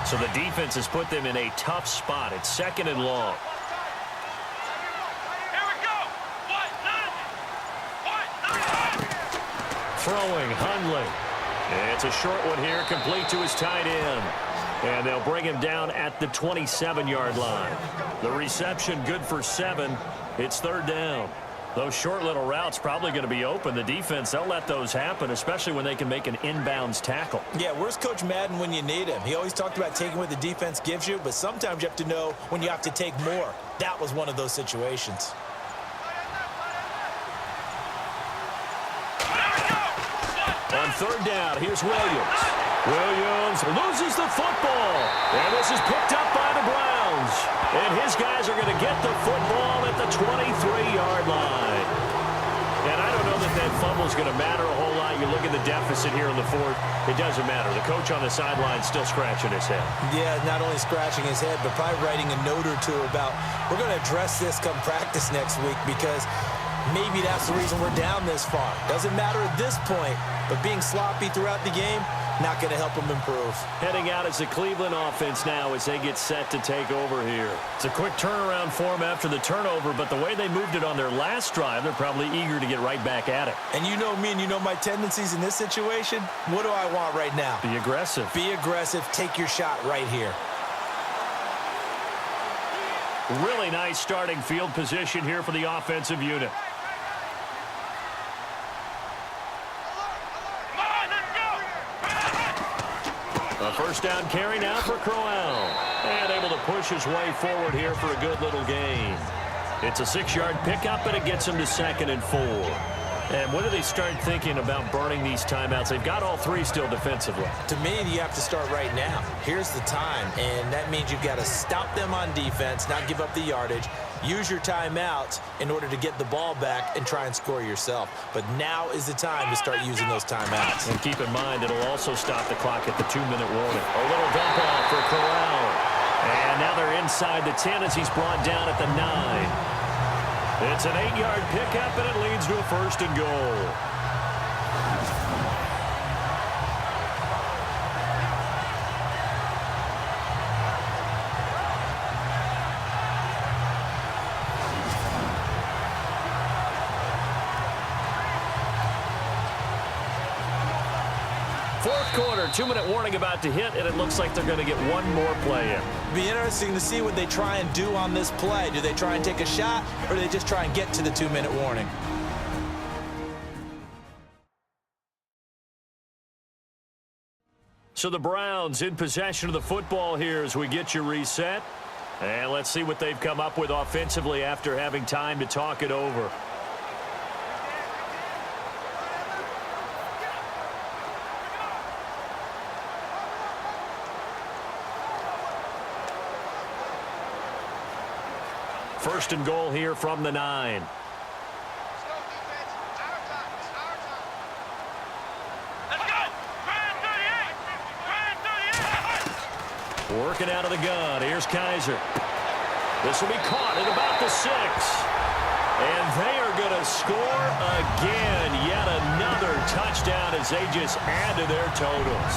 So the defense has put them in a tough spot. It's 2nd and long. Here we go. Throwing, Hundley. It's a short one here, complete to his tight end. And they'll bring him down at the 27-yard line. The reception good for 7. It's 3rd down. Those short little routes probably going to be open. The defense, they'll let those happen, especially when they can make an inbounds tackle. Yeah, where's Coach Madden when you need him? He always talked about taking what the defense gives you, but sometimes you have to know when you have to take more. That was one of those situations. On 3rd down, here's Williams. Williams loses the football. And this is picked up by the Browns. And his guys are going to get the football at the 23-yard line. And I don't know that that fumble is going to matter a whole lot. You look at the deficit here in the 4th. It doesn't matter. The coach on the sideline still scratching his head. Yeah, not only scratching his head, but probably writing a note or two about, we're going to address this come practice next week because maybe that's the reason we're down this far. Doesn't matter at this point, but being sloppy throughout the game, not going to help them improve. Heading out as the Cleveland offense now as they get set to take over here. It's a quick turnaround for them after the turnover, but the way they moved it on their last drive, they're probably eager to get right back at it. And you know me and you know my tendencies in this situation. What do I want right now? Be aggressive. Be aggressive. Take your shot right here. Really nice starting field position here for the offensive unit. A 1st down carry now for Crowell. And able to push his way forward here for a good little gain. It's a 6-yard pickup, and it gets him to 2nd and 4. And when do they start thinking about burning these timeouts? They've got all 3 still defensively. To me, you have to start right now. Here's the time, and that means you've got to stop them on defense, not give up the yardage, use your timeouts in order to get the ball back and try and score yourself. But now is the time to start using those timeouts. And keep in mind, it'll also stop the clock at the 2-minute warning. A little dump off for Corral. And now they're inside the 10 as he's brought down at the 9. It's an 8-yard pickup, and it leads to a 1st and goal. quarter, 2-minute warning about to hit, and it looks like they're going to get one more play in. Be interesting to see what they try and do on this play. Do they try and take a shot, or do they just try and get to the 2-minute warning? So the Browns in possession of the football here as we get you reset. And let's see what they've come up with offensively after having time to talk it over. First and goal here from the 9. Working out of the gun. Here's Kaiser. This will be caught at about the 6. And they are going to score again. Yet another touchdown as they just add to their totals.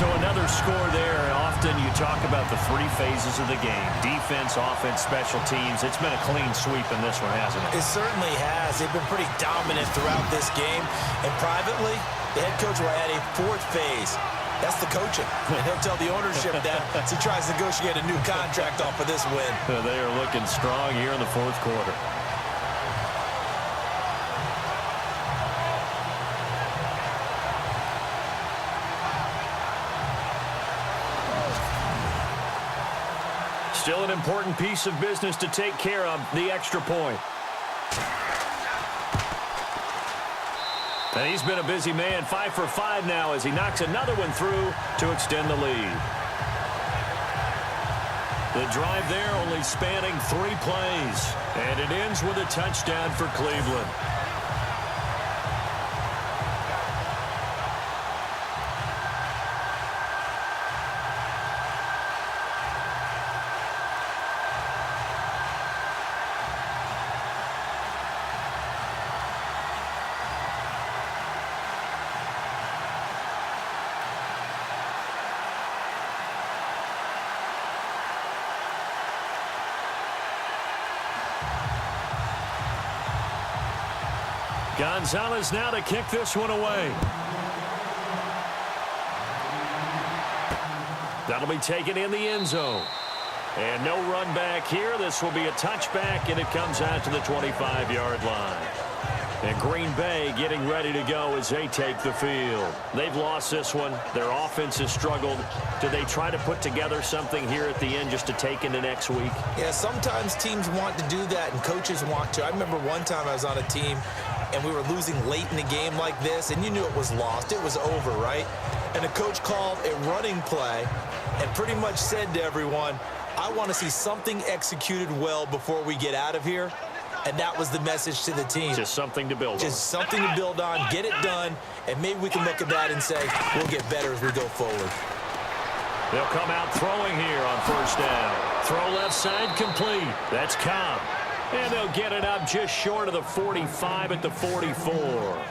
So another score there. Often you talk about the 3 phases of the game. Defense, offense, special teams. It's been a clean sweep in this one, hasn't it? It certainly has. They've been pretty dominant throughout this game. And privately, the head coach will add a 4th phase. That's the coaching. And he'll tell the ownership that as he tries to negotiate a new contract off of this win. They are looking strong here in the 4th quarter. Still an important piece of business to take care of, the extra point. And he's been a busy man, 5 for 5 now as he knocks another one through to extend the lead. The drive there only spanning 3 plays. And it ends with a touchdown for Cleveland. Gonzalez now to kick this one away. That'll be taken in the end zone. And no run back here. This will be a touchback, and it comes out to the 25-yard line. And Green Bay getting ready to go as they take the field. They've lost this one. Their offense has struggled. Do they try to put together something here at the end just to take into next week? Yeah, sometimes teams want to do that, and coaches want to. I remember one time I was on a team, and we were losing late in a game like this, and you knew it was lost. It was over, right? And the coach called a running play and pretty much said to everyone, I want to see something executed well before we get out of here. And that was the message to the team. Just something to build on. Just something to build on, get it done, and maybe we can look at that and say, we'll get better as we go forward. They'll come out throwing here on first down. Throw left side complete. That's Cobb. And they'll get it up just short of the 45 at the 44.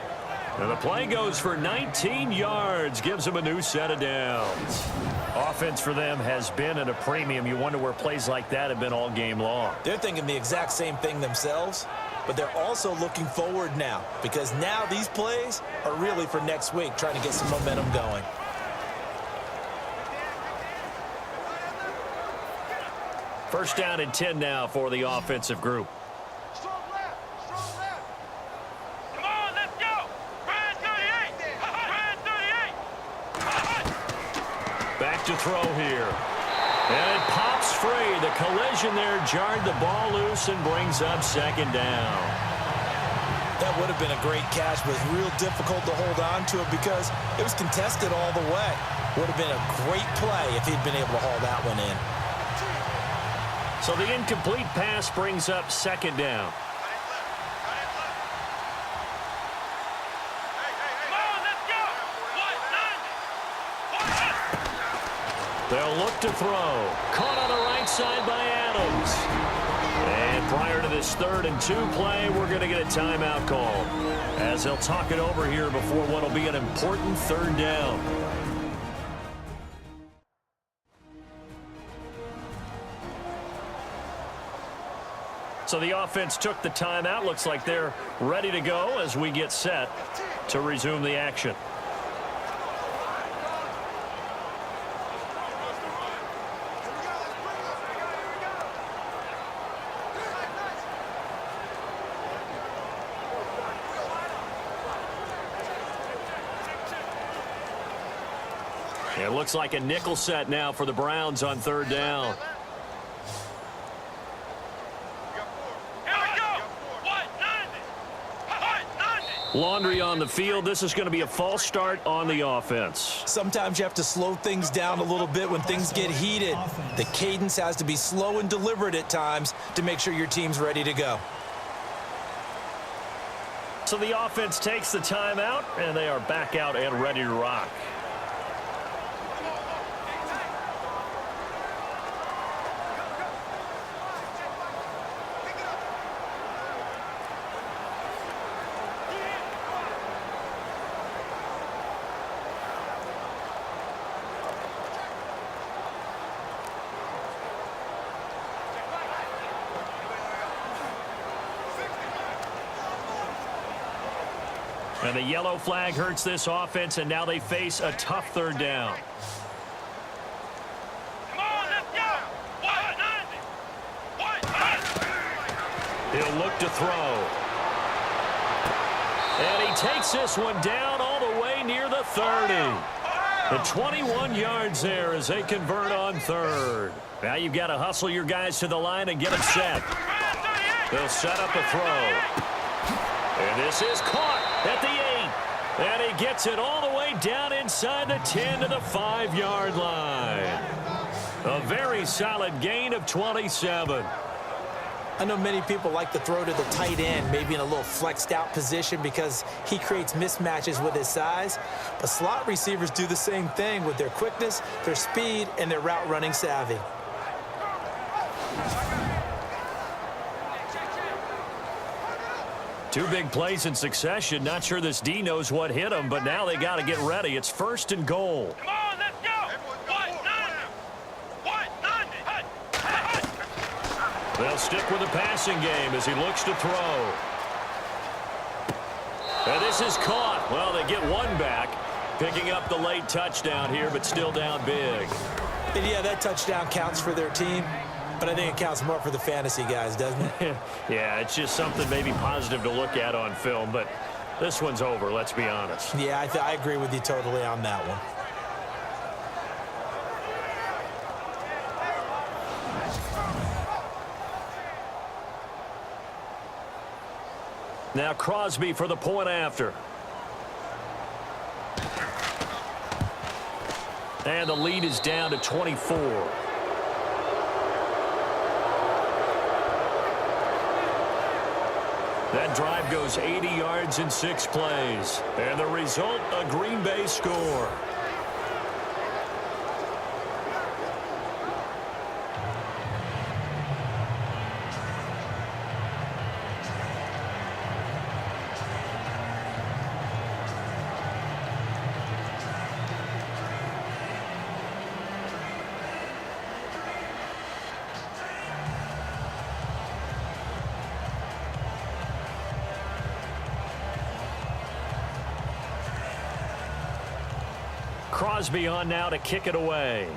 And the play goes for 19 yards, gives them a new set of downs. Offense for them has been at a premium. You wonder where plays like that have been all game long. They're thinking the exact same thing themselves, but they're also looking forward now because now these plays are really for next week, trying to get some momentum going. First down and 10 now for the offensive group. Back to throw here. And it pops free. The collision there jarred the ball loose and brings up second down. That would have been a great catch, but it's real difficult to hold on to it because it was contested all the way. Would have been a great play if he'd been able to haul that one in. So the incomplete pass brings up second down. They'll look to throw. Caught on the right side by Adams. And prior to this 3rd and 2 play, we're going to get a timeout call as they'll talk it over here before what will be an important 3rd down. So the offense took the timeout. Looks like they're ready to go as we get set to resume the action. It looks like a nickel set now for the Browns on third down. Laundry on the field. This is going to be a false start on the offense. Sometimes you have to slow things down a little bit when things get heated. The cadence has to be slow and deliberate at times to make sure your team's ready to go. So the offense takes the timeout, and they are back out and ready to rock. And the yellow flag hurts this offense, and now they face a tough third down. Come on, let's go! He'll look to throw. And he takes this one down all the way near the 30. The 21 yards there as they convert on third. Now you've got to hustle your guys to the line and get them set. They'll set up a throw. And this is caught at the 8. And he gets it all the way down inside the 10 to the 5-yard line. A very solid gain of 27. I know many people like to throw to the tight end, maybe in a little flexed out position because he creates mismatches with his size. But slot receivers do the same thing with their quickness, their speed, and their route running savvy. Two big plays in succession. Not sure this D knows what hit him, but now they got to get ready. It's 1st and goal. Come on, let's go! They'll stick with the passing game as he looks to throw. And this is caught. Well, they get one back, picking up the late touchdown here, but still down big. And yeah, that touchdown counts for their team, but I think it counts more for the fantasy guys, doesn't it? Yeah, it's just something maybe positive to look at on film, but this one's over, let's be honest. Yeah, I agree with you totally on that one. Now Crosby for the point after. And the lead is down to 24. That drive goes 80 yards in 6 plays. And the result, a Green Bay score. Crosby on now to kick it away.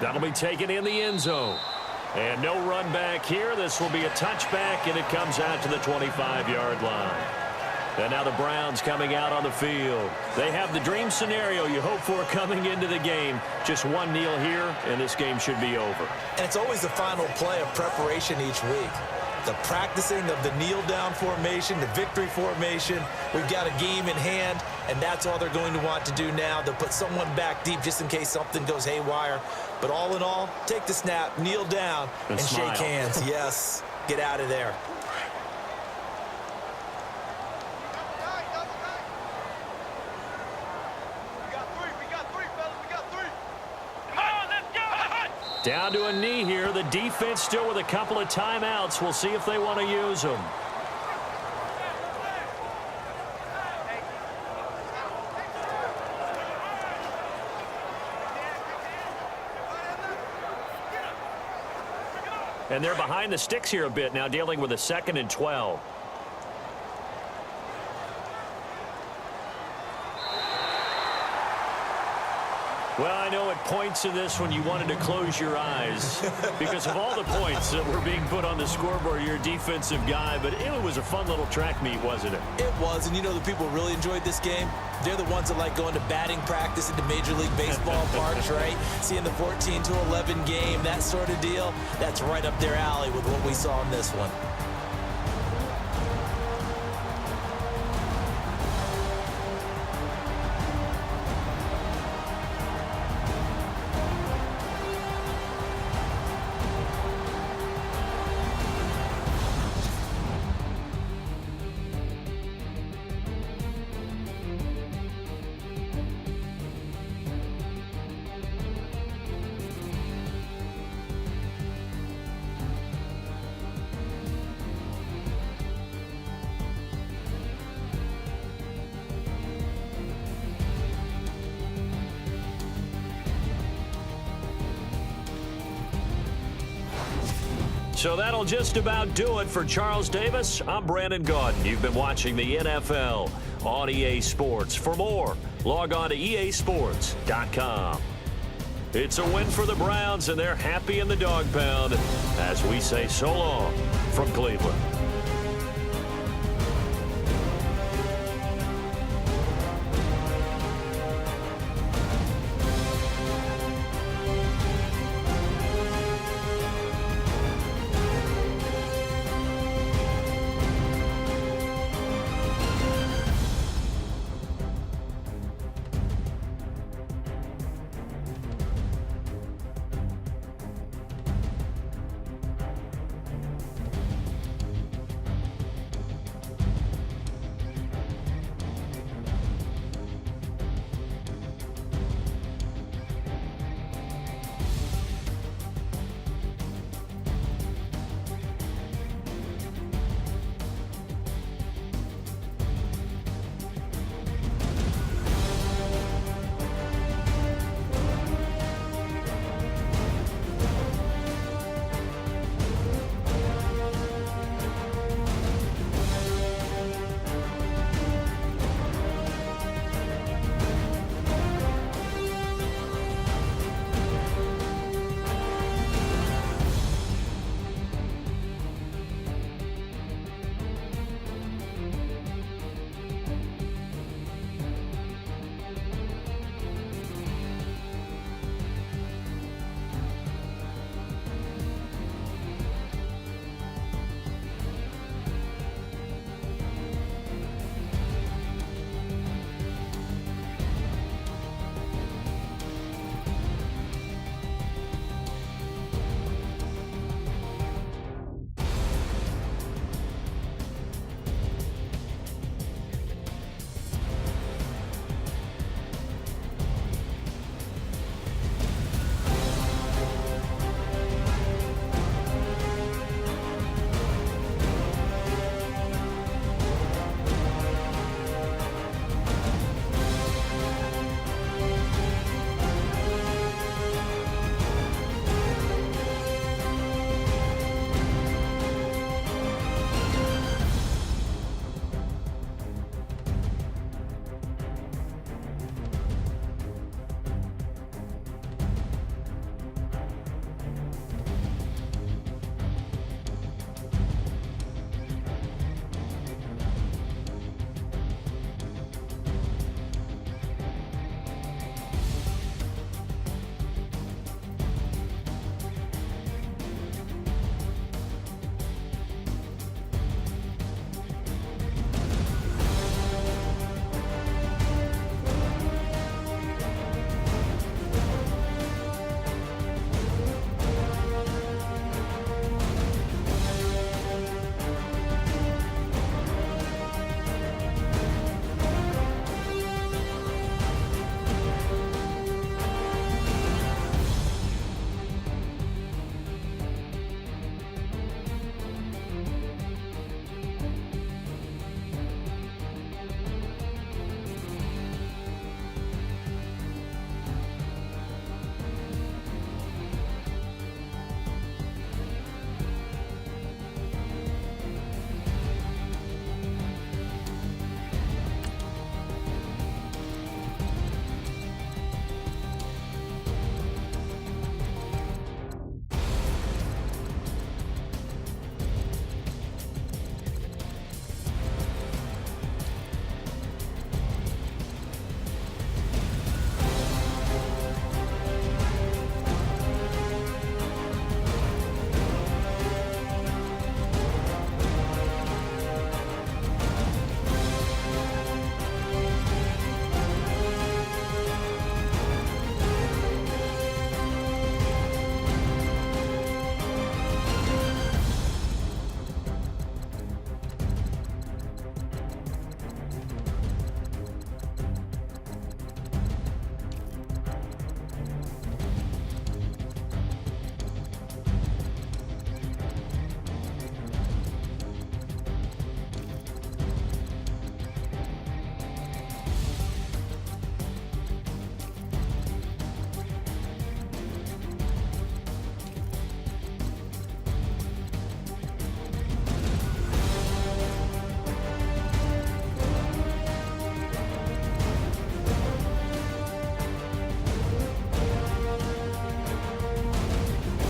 That'll be taken in the end zone. And no run back here. This will be a touchback, and it comes out to the 25-yard line. And now the Browns coming out on the field. They have the dream scenario you hope for coming into the game. Just one kneel here, and this game should be over. And it's always the final play of preparation each week. The practicing of the kneel-down formation, the victory formation. We've got a game in hand, and that's all they're going to want to do now. They'll put someone back deep just in case something goes haywire. But all in all, take the snap, kneel down, and smile. shake hands. Yes, get out of there. Down to a knee here. The defense still with a couple of timeouts. We'll see if they want to use them. And they're behind the sticks here a bit now, dealing with a 2nd and 12. Well, I know at points in this one you wanted to close your eyes because of all the points that were being put on the scoreboard. You're a defensive guy, but it was a fun little track meet, wasn't it? It was, and you know the people who really enjoyed this game? They're the ones that like going to batting practice at the Major League Baseball parks, right? Seeing the 14-11 game, that sort of deal. That's right up their alley with what we saw in this one. So that'll just about do it for Charles Davis. I'm Brandon Gaudin. You've been watching the NFL on EA Sports. For more, log on to easports.com. It's a win for the Browns, and they're happy in the dog pound as we say so long from Cleveland.